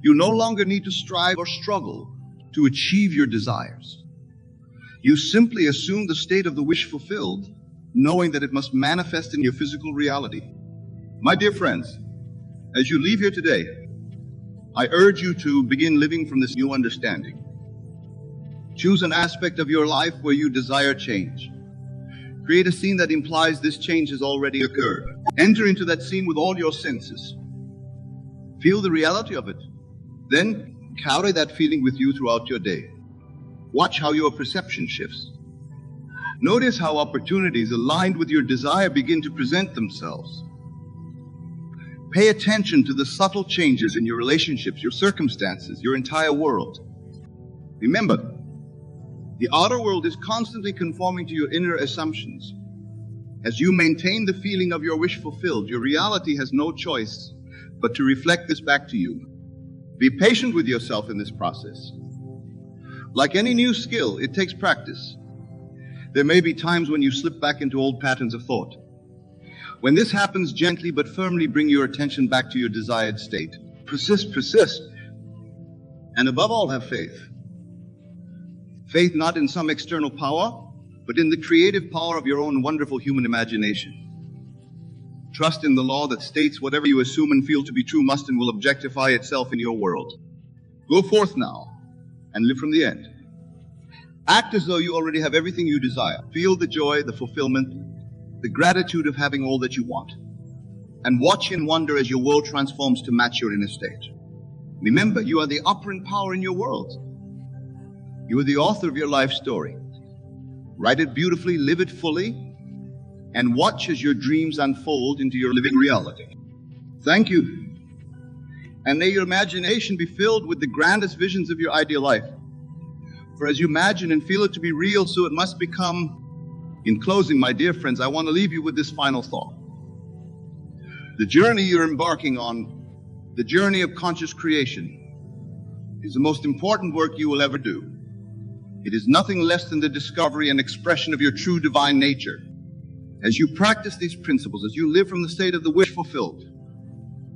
You no longer need to strive or struggle to achieve your desires. You simply assume the state of the wish fulfilled, knowing that it must manifest in your physical reality. My dear friends, as you leave here today, I urge you to begin living from this new understanding. Choose an aspect of your life where you desire change. Create a scene that implies this change has already occurred. Enter into that scene with all your senses. Feel the reality of it. Then carry that feeling with you throughout your day. Watch how your perception shifts. Notice how opportunities aligned with your desire begin to present themselves. Pay attention to the subtle changes in your relationships, your circumstances, your entire world. Remember, the outer world is constantly conforming to your inner assumptions. As you maintain the feeling of your wish fulfilled, your reality has no choice but to reflect this back to you. Be patient with yourself in this process. Like any new skill, it takes practice. There may be times when you slip back into old patterns of thought. When this happens, gently but firmly bring your attention back to your desired state. Persist, persist. And above all, have faith. Faith not in some external power, but in the creative power of your own wonderful human imagination. Trust in the law that states whatever you assume and feel to be true must and will objectify itself in your world. Go forth now and live from the end. Act as though you already have everything you desire. Feel the joy, the fulfillment, the gratitude of having all that you want. And watch and wonder as your world transforms to match your inner state. Remember, you are the operant power in your world. You are the author of your life story. Write it beautifully, live it fully, and watch as your dreams unfold into your living reality. Thank you. And may your imagination be filled with the grandest visions of your ideal life. For as you imagine and feel it to be real, so it must become. In closing, my dear friends, I want to leave you with this final thought. The journey you're embarking on, the journey of conscious creation, is the most important work you will ever do. It is nothing less than the discovery and expression of your true divine nature. As you practice these principles, as you live from the state of the wish fulfilled,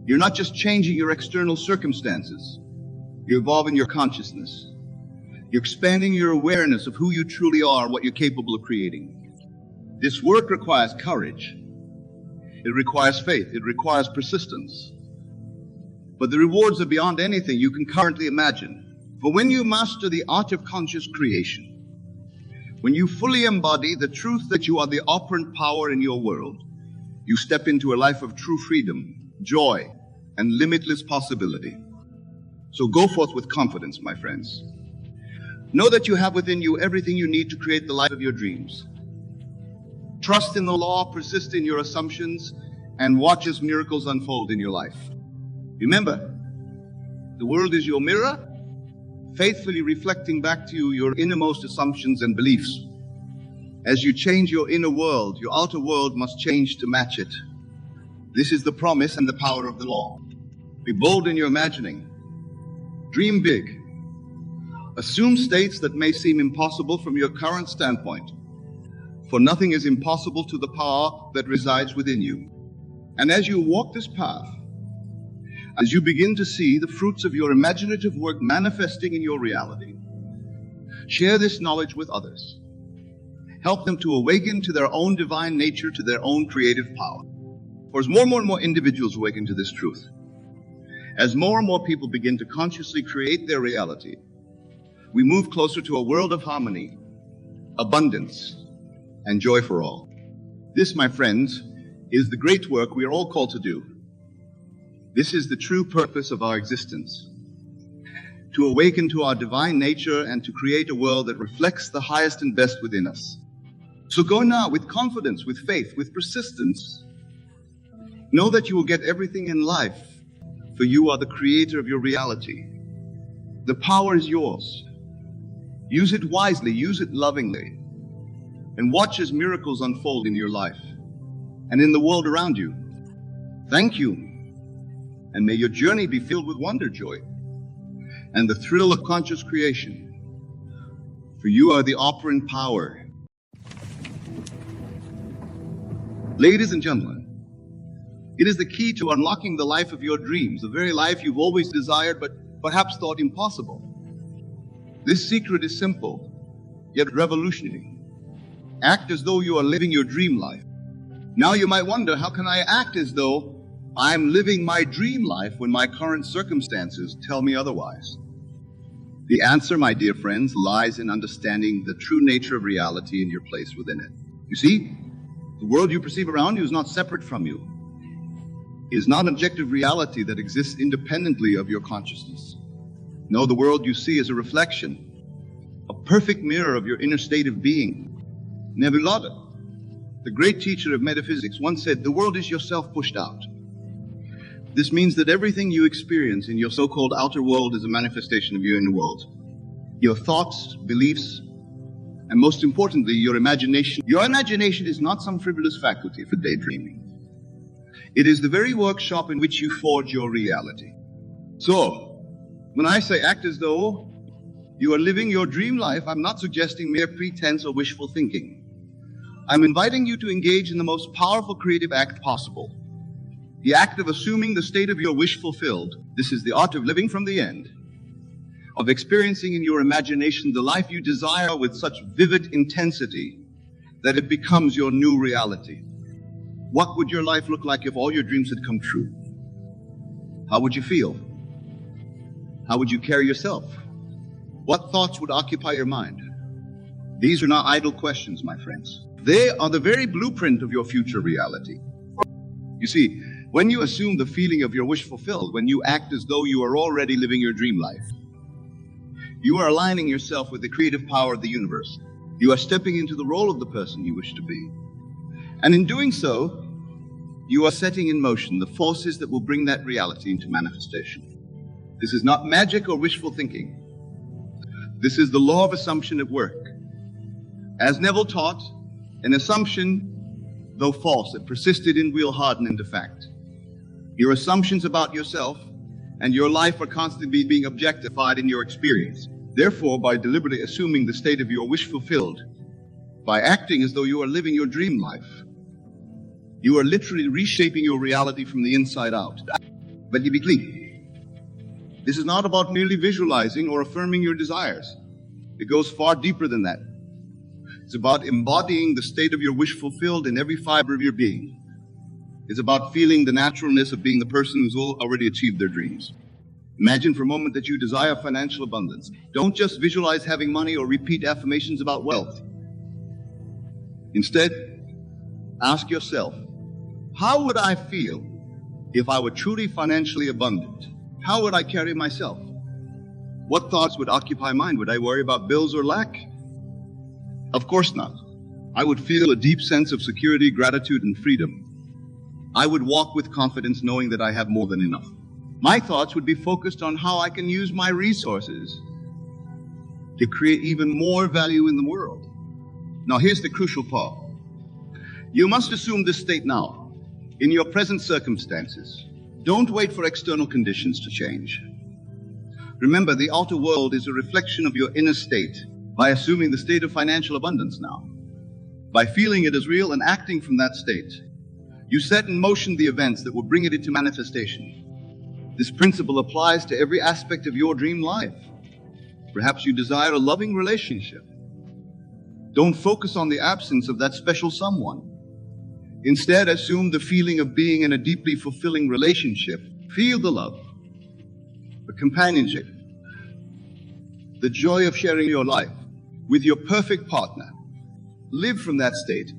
you're not just changing your external circumstances, you're evolving your consciousness. You're expanding your awareness of who you truly are, what you're capable of creating. This work requires courage. It requires faith. It requires persistence. But the rewards are beyond anything you can currently imagine. For when you master the art of conscious creation, when you fully embody the truth that you are the operant power in your world, you step into a life of true freedom, joy, and limitless possibility. So go forth with confidence, my friends. Know that you have within you everything you need to create the life of your dreams. Trust in the law, persist in your assumptions, and watch as miracles unfold in your life. Remember, the world is your mirror, faithfully reflecting back to you your innermost assumptions and beliefs. As you change your inner world, your outer world must change to match it. This is the promise and the power of the law. Be bold in your imagining. Dream big. Assume states that may seem impossible from your current standpoint, for nothing is impossible to the power that resides within you. And as you walk this path, as you begin to see the fruits of your imaginative work manifesting in your reality, share this knowledge with others. Help them to awaken to their own divine nature, to their own creative power. For as more and more individuals awaken to this truth, as more and more people begin to consciously create their reality, we move closer to a world of harmony, abundance, and joy for all. This, my friends, is the great work we are all called to do. This is the true purpose of our existence, to awaken to our divine nature and to create a world that reflects the highest and best within us. So go now with confidence, with faith, with persistence. Know that you will get everything in life, for you are the creator of your reality. The power is yours. Use it wisely, use it lovingly, and watch as miracles unfold in your life and in the world around you. Thank you. And may your journey be filled with wonder, joy, and the thrill of conscious creation. For you are the operant power. Ladies and gentlemen, it is the key to unlocking the life of your dreams, the very life you've always desired but perhaps thought impossible. This secret is simple, yet revolutionary. Act as though you are living your dream life. Now you might wonder, how can I act as though I'm living my dream life when my current circumstances tell me otherwise? The answer, my dear friends, lies in understanding the true nature of reality and your place within it. You see, the world you perceive around you is not separate from you. It is not an objective reality that exists independently of your consciousness. No, the world you see is a reflection, a perfect mirror of your inner state of being. Nebuchadnezzar, the great teacher of metaphysics, once said, "The world is yourself pushed out." This means that everything you experience in your so-called outer world is a manifestation of your inner world. Your thoughts, beliefs, and most importantly, your imagination. Your imagination is not some frivolous faculty for daydreaming. It is the very workshop in which you forge your reality. So, when I say act as though you are living your dream life, I'm not suggesting mere pretense or wishful thinking. I'm inviting you to engage in the most powerful creative act possible. The act of assuming the state of your wish fulfilled. This is the art of living from the end, of experiencing in your imagination the life you desire with such vivid intensity that it becomes your new reality. What would your life look like if all your dreams had come true? How would you feel? How would you carry yourself? What thoughts would occupy your mind? These are not idle questions, my friends. They are the very blueprint of your future reality. You see, when you assume the feeling of your wish fulfilled, when you act as though you are already living your dream life, you are aligning yourself with the creative power of the universe. You are stepping into the role of the person you wish to be. And in doing so, you are setting in motion the forces that will bring that reality into manifestation. This is not magic or wishful thinking. This is the law of assumption at work. As Neville taught, an assumption, though false, it persisted in will harden into fact. Your assumptions about yourself and your life are constantly being objectified in your experience. Therefore, by deliberately assuming the state of your wish fulfilled, by acting as though you are living your dream life, you are literally reshaping your reality from the inside out. Let me be clear. This is not about merely visualizing or affirming your desires. It goes far deeper than that. It's about embodying the state of your wish fulfilled in every fiber of your being. It's about feeling the naturalness of being the person who's already achieved their dreams. Imagine for a moment that you desire financial abundance. Don't just visualize having money or repeat affirmations about wealth. Instead, ask yourself, how would I feel if I were truly financially abundant? How would I carry myself? What thoughts would occupy mind? Would I worry about bills or lack? Of course not. I would feel a deep sense of security, gratitude, and freedom. I would walk with confidence knowing that I have more than enough. My thoughts would be focused on how I can use my resources to create even more value in the world. Now, here's the crucial part. You must assume this state now, in your present circumstances. Don't wait for external conditions to change. Remember, the outer world is a reflection of your inner state. By assuming the state of financial abundance now, by feeling it as real and acting from that state, you set in motion the events that will bring it into manifestation. This principle applies to every aspect of your dream life. Perhaps you desire a loving relationship. Don't focus on the absence of that special someone. Instead, assume the feeling of being in a deeply fulfilling relationship. Feel the love, the companionship, the joy of sharing your life with your perfect partner. Live from that state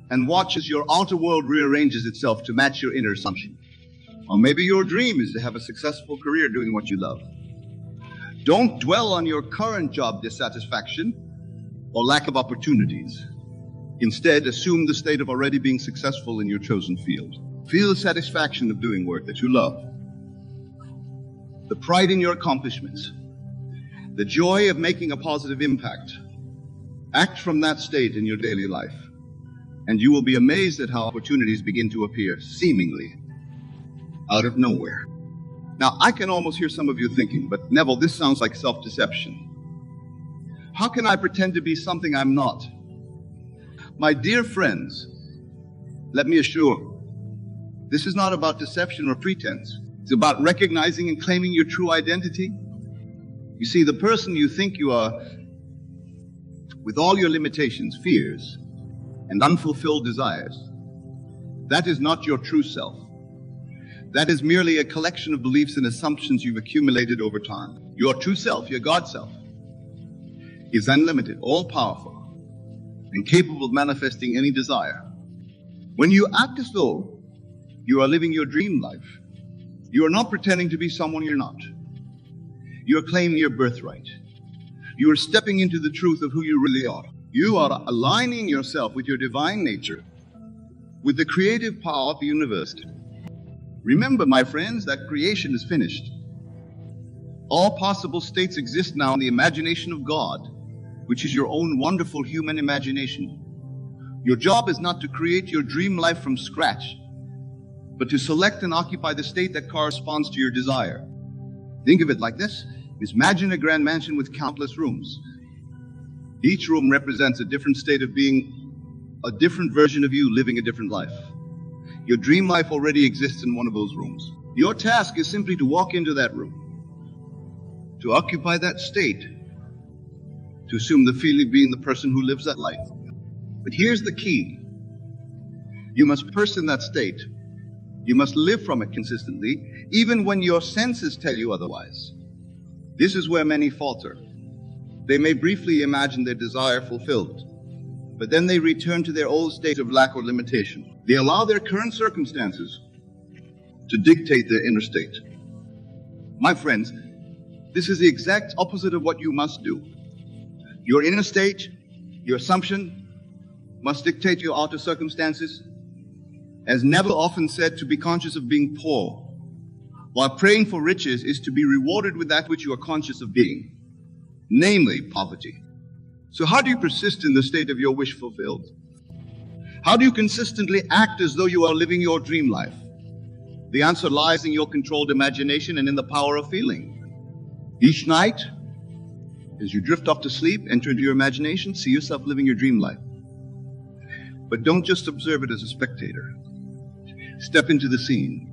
and watch as your outer world rearranges itself to match your inner assumption. Or maybe your dream is to have a successful career doing what you love. Don't dwell on your current job dissatisfaction or lack of opportunities. Instead, assume the state of already being successful in your chosen field. Feel the satisfaction of doing work that you love, the pride in your accomplishments, the joy of making a positive impact. Act from that state in your daily life, and you will be amazed at how opportunities begin to appear, seemingly out of nowhere. Now, I can almost hear some of you thinking, but Neville, this sounds like self-deception. How can I pretend to be something I'm not? My dear friends, let me assure, this is not about deception or pretense. It's about recognizing and claiming your true identity. You see, the person you think you are, with all your limitations, fears, and unfulfilled desires, that is not your true self. That is merely a collection of beliefs and assumptions you've accumulated over time. Your true self, your God self, is unlimited, all-powerful, and capable of manifesting any desire. When you act as though you are living your dream life, you are not pretending to be someone you're not. You are claiming your birthright. You are stepping into the truth of who you really are. You are aligning yourself with your divine nature, with the creative power of the universe. Remember, my friends, that creation is finished. All possible states exist now in the imagination of God, which is your own wonderful human imagination. Your job is not to create your dream life from scratch, but to select and occupy the state that corresponds to your desire. Think of it like this. Imagine a grand mansion with countless rooms. Each room represents a different state of being, a different version of you living a different life. Your dream life already exists in one of those rooms. Your task is simply to walk into that room, to occupy that state, to assume the feeling of being the person who lives that life. But here's the key. You must person that state. You must live from it consistently, even when your senses tell you otherwise. This is where many falter. They may briefly imagine their desire fulfilled, but then they return to their old state of lack or limitation. They allow their current circumstances to dictate their inner state. My friends, this is the exact opposite of what you must do. Your inner state, your assumption, must dictate your outer circumstances. As Neville often said, to be conscious of being poor, while praying for riches, is to be rewarded with that which you are conscious of being, namely poverty. So how do you persist in the state of your wish fulfilled? How do you consistently act as though you are living your dream life? The answer lies in your controlled imagination and in the power of feeling. Each night, as you drift off to sleep, enter into your imagination, see yourself living your dream life. But don't just observe it as a spectator. Step into the scene.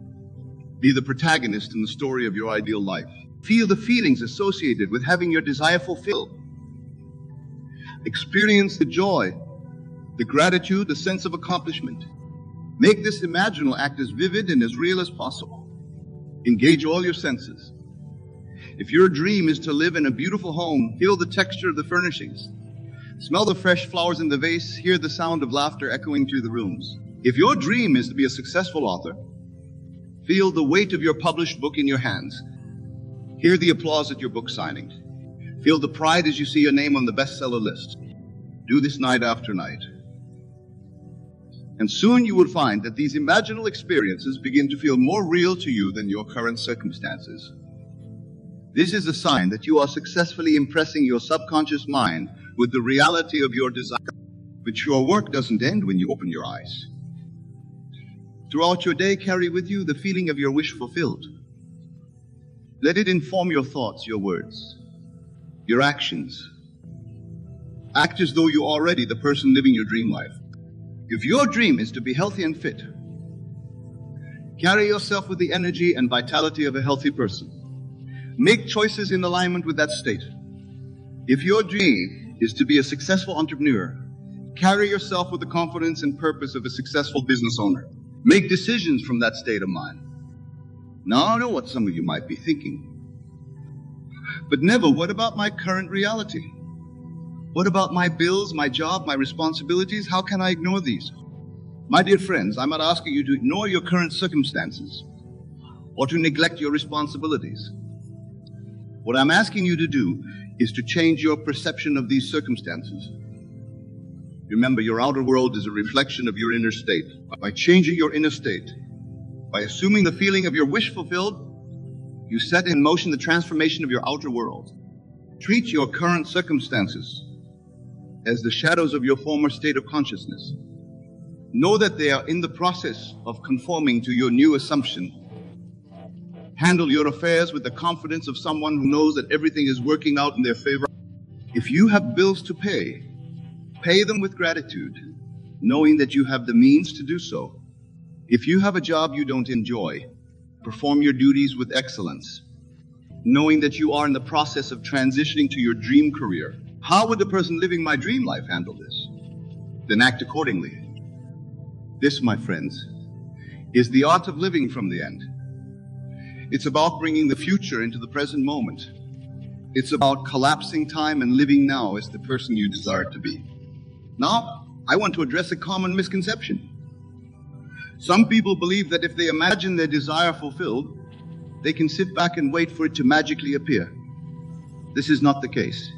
Be the protagonist in the story of your ideal life. Feel the feelings associated with having your desire fulfilled. Experience the joy, the gratitude, the sense of accomplishment. Make this imaginal act as vivid and as real as possible. Engage all your senses. If your dream is to live in a beautiful home, feel the texture of the furnishings. Smell the fresh flowers in the vase, hear the sound of laughter echoing through the rooms. If your dream is to be a successful author, feel the weight of your published book in your hands. Hear the applause at your book signing. Feel the pride as you see your name on the bestseller list. Do this night after night. And soon you will find that these imaginal experiences begin to feel more real to you than your current circumstances. This is a sign that you are successfully impressing your subconscious mind with the reality of your desire. But your work doesn't end when you open your eyes. Throughout your day, carry with you the feeling of your wish fulfilled. Let it inform your thoughts, your words, your actions. Act as though you're already the person living your dream life. If your dream is to be healthy and fit, carry yourself with the energy and vitality of a healthy person. Make choices in alignment with that state. If your dream is to be a successful entrepreneur, carry yourself with the confidence and purpose of a successful business owner. Make decisions from that state of mind. Now, I know what some of you might be thinking. But Neville, what about my current reality? What about my bills, my job, my responsibilities? How can I ignore these? My dear friends, I'm not asking you to ignore your current circumstances or to neglect your responsibilities. What I'm asking you to do is to change your perception of these circumstances. Remember, your outer world is a reflection of your inner state. By changing your inner state, by assuming the feeling of your wish fulfilled, you set in motion the transformation of your outer world. Treat your current circumstances as the shadows of your former state of consciousness. Know that they are in the process of conforming to your new assumption. Handle your affairs with the confidence of someone who knows that everything is working out in their favor. If you have bills to pay, pay them with gratitude, knowing that you have the means to do so. If you have a job you don't enjoy, perform your duties with excellence, knowing that you are in the process of transitioning to your dream career. How would the person living my dream life handle this? Then act accordingly. This, my friends, is the art of living from the end. It's about bringing the future into the present moment. It's about collapsing time and living now as the person you desire to be. Now, I want to address a common misconception. Some people believe that if they imagine their desire fulfilled, they can sit back and wait for it to magically appear. This is not the case.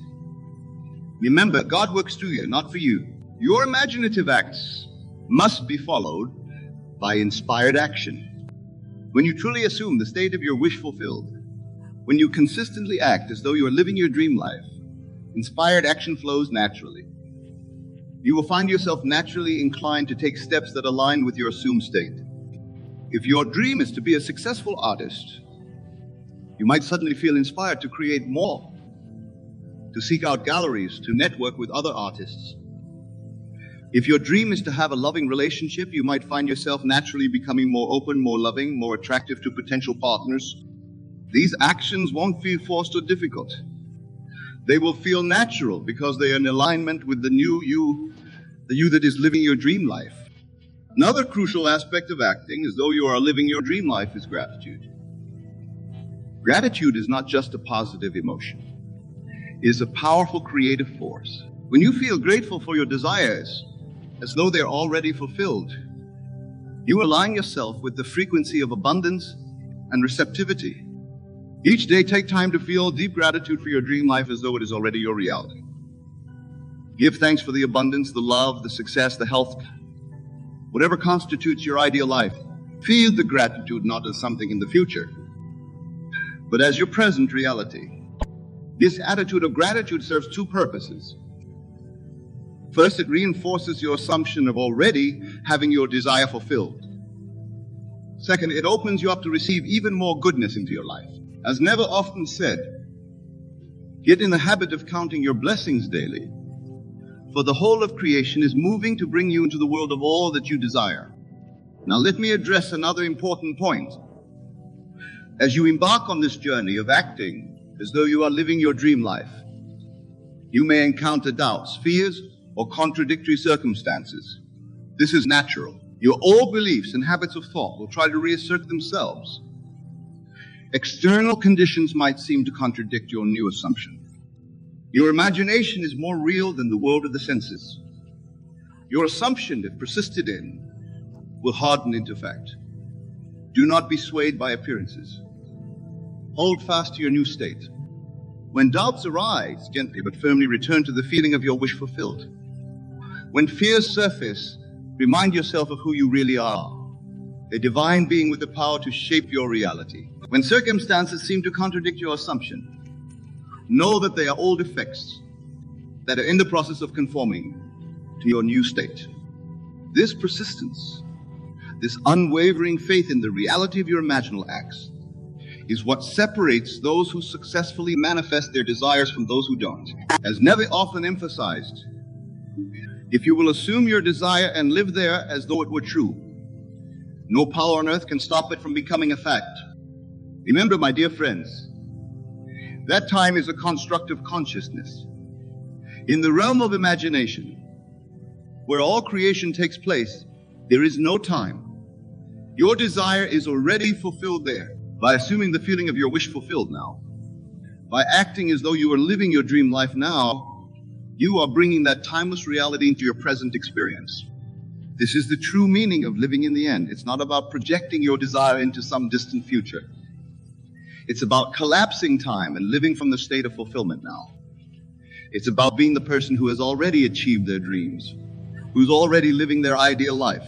Remember, God works through you, not for you. Your imaginative acts must be followed by inspired action. When you truly assume the state of your wish fulfilled, when you consistently act as though you are living your dream life, inspired action flows naturally. You will find yourself naturally inclined to take steps that align with your assumed state. If your dream is to be a successful artist, you might suddenly feel inspired to create more, to seek out galleries, to network with other artists. If your dream is to have a loving relationship, you might find yourself naturally becoming more open, more loving, more attractive to potential partners. These actions won't feel forced or difficult. They will feel natural because they are in alignment with the you that is living your dream life. Another crucial aspect of acting, as though you are living your dream life, is gratitude. Gratitude is not just a positive emotion. It is a powerful creative force. When you feel grateful for your desires, as though they're already fulfilled, you align yourself with the frequency of abundance and receptivity. Each day, take time to feel deep gratitude for your dream life as though it is already your reality. Give thanks for the abundance, the love, the success, the health, whatever constitutes your ideal life. Feel the gratitude not as something in the future, but as your present reality. This attitude of gratitude serves two purposes. First, it reinforces your assumption of already having your desire fulfilled. Second, it opens you up to receive even more goodness into your life. As never often said, get in the habit of counting your blessings daily, for the whole of creation is moving to bring you into the world of all that you desire. Now let me address another important point. As you embark on this journey of acting as though you are living your dream life, you may encounter doubts, fears, or contradictory circumstances. This is natural. Your old beliefs and habits of thought will try to reassert themselves. External conditions might seem to contradict your new assumption. Your imagination is more real than the world of the senses. Your assumption, if persisted in, will harden into fact. Do not be swayed by appearances. Hold fast to your new state. When doubts arise, gently but firmly return to the feeling of your wish fulfilled. When fears surface, remind yourself of who you really are, a divine being with the power to shape your reality. When circumstances seem to contradict your assumption, know that they are old effects that are in the process of conforming to your new state. This persistence, this unwavering faith in the reality of your imaginal acts, is what separates those who successfully manifest their desires from those who don't. As never often emphasized, if you will assume your desire and live there as though it were true, no power on earth can stop it from becoming a fact. Remember, my dear friends, that time is a construct of consciousness. In the realm of imagination, where all creation takes place, there is no time. Your desire is already fulfilled there. By assuming the feeling of your wish fulfilled now, by acting as though you are living your dream life now, you are bringing that timeless reality into your present experience. This is the true meaning of living in the end. It's not about projecting your desire into some distant future. It's about collapsing time and living from the state of fulfillment now. It's about being the person who has already achieved their dreams, who's already living their ideal life.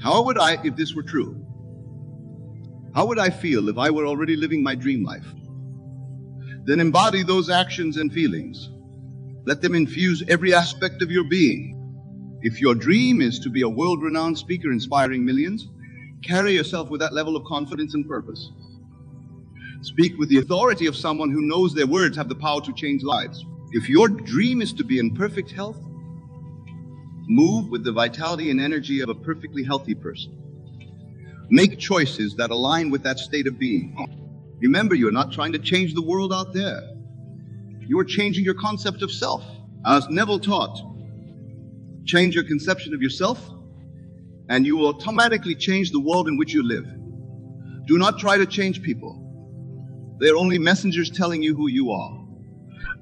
How would I, if this were true? How would I feel if I were already living my dream life? Then embody those actions and feelings. Let them infuse every aspect of your being. If your dream is to be a world-renowned speaker inspiring millions, carry yourself with that level of confidence and purpose. Speak with the authority of someone who knows their words have the power to change lives. If your dream is to be in perfect health, move with the vitality and energy of a perfectly healthy person. Make choices that align with that state of being. Remember, you're not trying to change the world out there. You are changing your concept of self. As Neville taught, change your conception of yourself, and you will automatically change the world in which you live. Do not try to change people. They are only messengers telling you who you are.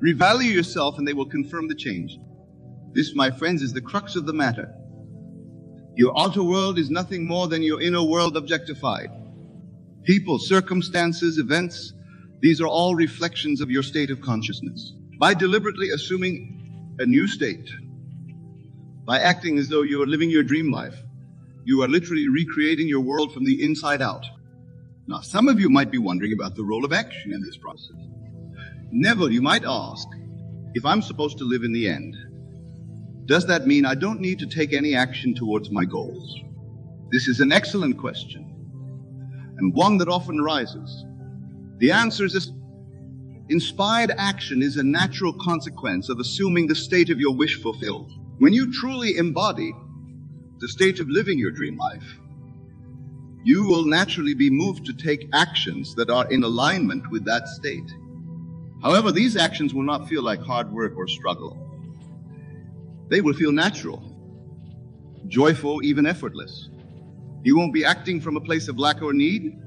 Revalue yourself, and they will confirm the change. This, my friends, is the crux of the matter. Your outer world is nothing more than your inner world objectified. People, circumstances, events, these are all reflections of your state of consciousness. By deliberately assuming a new state, by acting as though you are living your dream life, you are literally recreating your world from the inside out. Now, some of you might be wondering about the role of action in this process. Neville, you might ask, if I'm supposed to live in the end, does that mean I don't need to take any action towards my goals? This is an excellent question, and one that often arises. The answer is this: inspired action is a natural consequence of assuming the state of your wish fulfilled. When you truly embody the state of living your dream life, you will naturally be moved to take actions that are in alignment with that state. However, these actions will not feel like hard work or struggle. They will feel natural, joyful, even effortless. You won't be acting from a place of lack or need,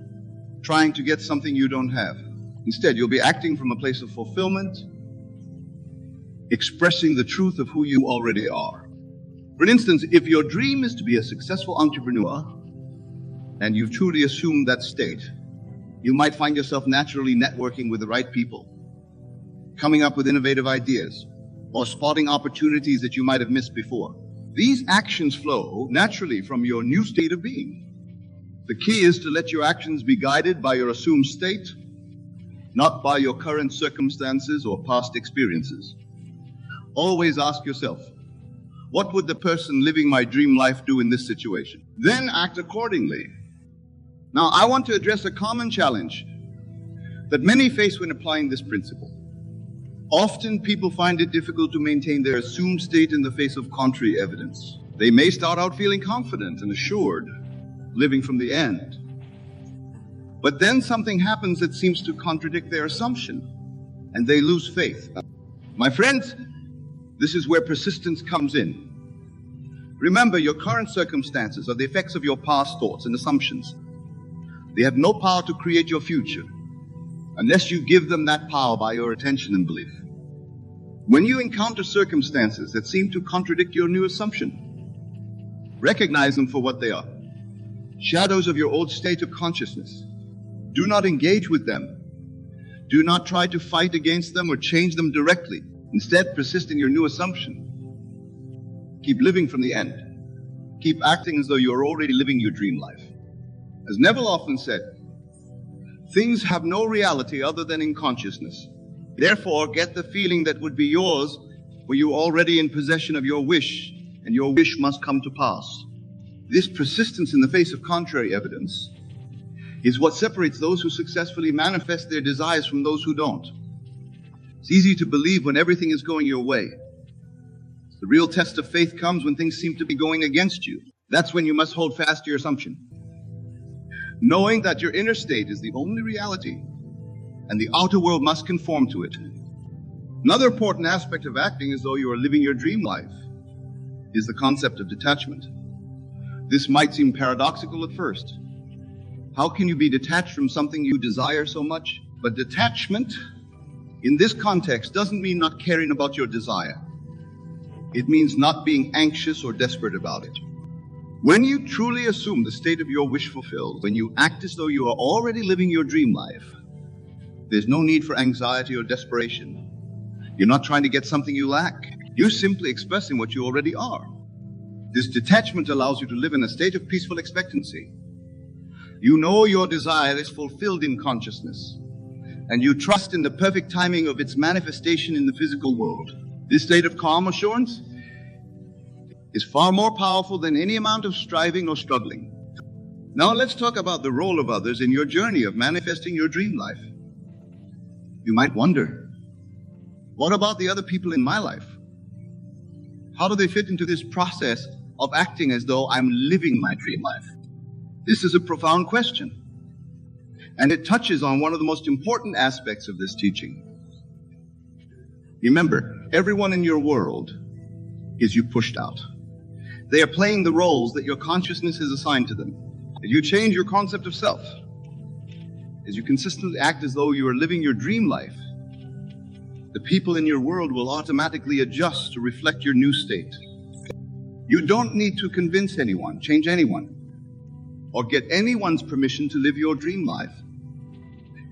trying to get something you don't have. Instead, you'll be acting from a place of fulfillment, expressing the truth of who you already are. For instance, if your dream is to be a successful entrepreneur, and you've truly assumed that state, you might find yourself naturally networking with the right people, coming up with innovative ideas, or spotting opportunities that you might have missed before. These actions flow naturally from your new state of being. The key is to let your actions be guided by your assumed state, not by your current circumstances or past experiences. Always ask yourself, what would the person living my dream life do in this situation? Then act accordingly. Now, I want to address a common challenge that many face when applying this principle. Often people find it difficult to maintain their assumed state in the face of contrary evidence. They may start out feeling confident and assured, living from the end. But then something happens that seems to contradict their assumption, and they lose faith. My friends, this is where persistence comes in. Remember, your current circumstances are the effects of your past thoughts and assumptions. They have no power to create your future unless you give them that power by your attention and belief. When you encounter circumstances that seem to contradict your new assumption, recognize them for what they are. Shadows of your old state of consciousness. Do not engage with them. Do not try to fight against them or change them directly. Instead, persist in your new assumption. Keep living from the end. Keep acting as though you're already living your dream life. As Neville often said, things have no reality other than in consciousness. Therefore, get the feeling that would be yours were you already in possession of your wish, and your wish must come to pass. This persistence in the face of contrary evidence is what separates those who successfully manifest their desires from those who don't. It's easy to believe when everything is going your way. The real test of faith comes when things seem to be going against you. That's when you must hold fast to your assumption, knowing that your inner state is the only reality and the outer world must conform to it. Another important aspect of acting as though you are living your dream life is the concept of detachment. This might seem paradoxical at first. How can you be detached from something you desire so much? But detachment in this context doesn't mean not caring about your desire. It means not being anxious or desperate about it. When you truly assume the state of your wish fulfilled, when you act as though you are already living your dream life, there's no need for anxiety or desperation. You're not trying to get something you lack. You're simply expressing what you already are. This detachment allows you to live in a state of peaceful expectancy. You know your desire is fulfilled in consciousness, and you trust in the perfect timing of its manifestation in the physical world. This state of calm assurance is far more powerful than any amount of striving or struggling. Now let's talk about the role of others in your journey of manifesting your dream life. You might wonder, what about the other people in my life? How do they fit into this process of acting as though I'm living my dream life? This is a profound question, and it touches on one of the most important aspects of this teaching. Remember, everyone in your world is you pushed out. They are playing the roles that your consciousness has assigned to them. As you change your concept of self, as you consistently act as though you are living your dream life, the people in your world will automatically adjust to reflect your new state. You don't need to convince anyone, change anyone, or get anyone's permission to live your dream life.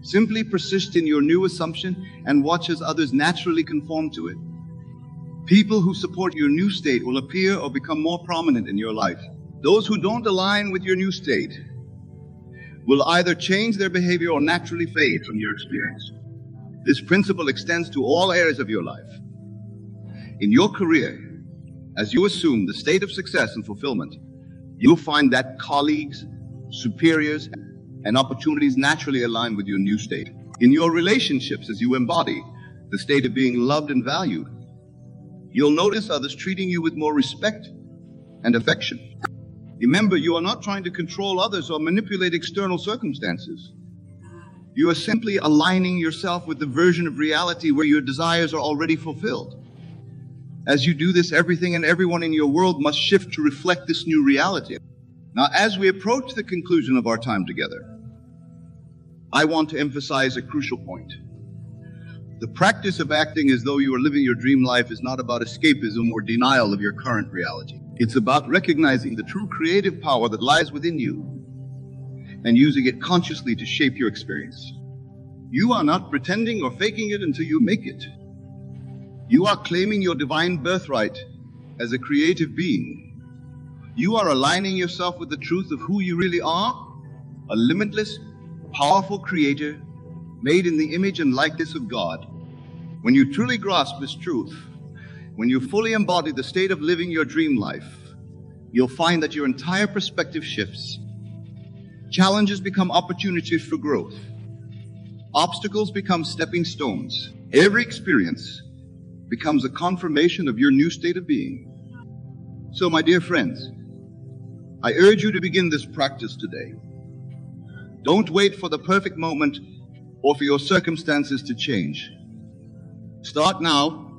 Simply persist in your new assumption and watch as others naturally conform to it. People who support your new state will appear or become more prominent in your life. Those who don't align with your new state will either change their behavior or naturally fade from your experience. This principle extends to all areas of your life. In your career, as you assume the state of success and fulfillment, you'll find that colleagues, superiors, and opportunities naturally align with your new state. In your relationships, as you embody the state of being loved and valued, You'll notice others treating you with more respect and affection. Remember, you are not trying to control others or manipulate external circumstances. You are simply aligning yourself with the version of reality where your desires are already fulfilled. As you do this, everything and everyone in your world must shift to reflect this new reality. Now, as we approach the conclusion of our time together, I want to emphasize a crucial point. The practice of acting as though you are living your dream life is not about escapism or denial of your current reality. It's about recognizing the true creative power that lies within you and using it consciously to shape your experience. You are not pretending or faking it until you make it. You are claiming your divine birthright as a creative being. You are aligning yourself with the truth of who you really are, a limitless, powerful creator made in the image and likeness of God. When you truly grasp this truth, when you fully embody the state of living your dream life, you'll find that your entire perspective shifts. Challenges become opportunities for growth. Obstacles become stepping stones. Every experience becomes a confirmation of your new state of being. So, my dear friends, I urge you to begin this practice today. Don't wait for the perfect moment or for your circumstances to change. Start now,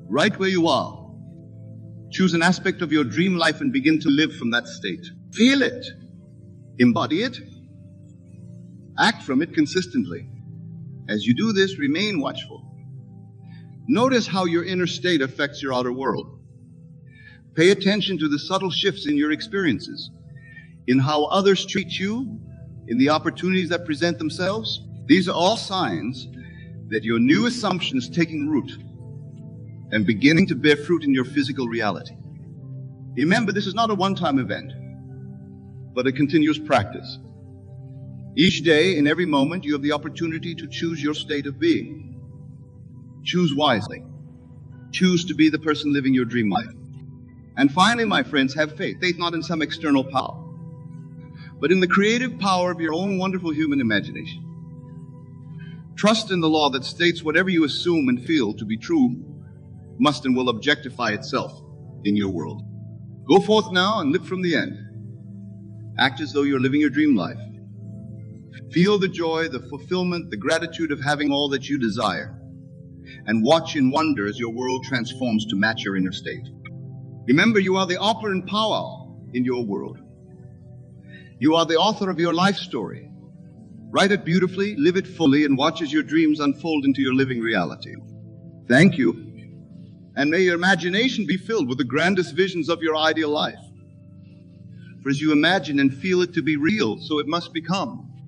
right where you are. Choose an aspect of your dream life and begin to live from that state. Feel it. Embody it. Act from it consistently. As you do this, remain watchful. Notice how your inner state affects your outer world. Pay attention to the subtle shifts in your experiences, in how others treat you, in the opportunities that present themselves. These are all signs that your new assumption is taking root and beginning to bear fruit in your physical reality. Remember, this is not a one-time event, but a continuous practice. Each day, in every moment, you have the opportunity to choose your state of being. Choose wisely. Choose to be the person living your dream life. And finally, my friends, have faith. Faith not in some external power, but in the creative power of your own wonderful human imagination. Trust in the law that states whatever you assume and feel to be true must and will objectify itself in your world. Go forth now and live from the end. Act as though you're living your dream life. Feel the joy, the fulfillment, the gratitude of having all that you desire. And watch in wonder as your world transforms to match your inner state. Remember, you are the operant power in your world. You are the author of your life story. Write it beautifully, live it fully, and watch as your dreams unfold into your living reality. Thank you. And may your imagination be filled with the grandest visions of your ideal life. For as you imagine and feel it to be real, so it must become.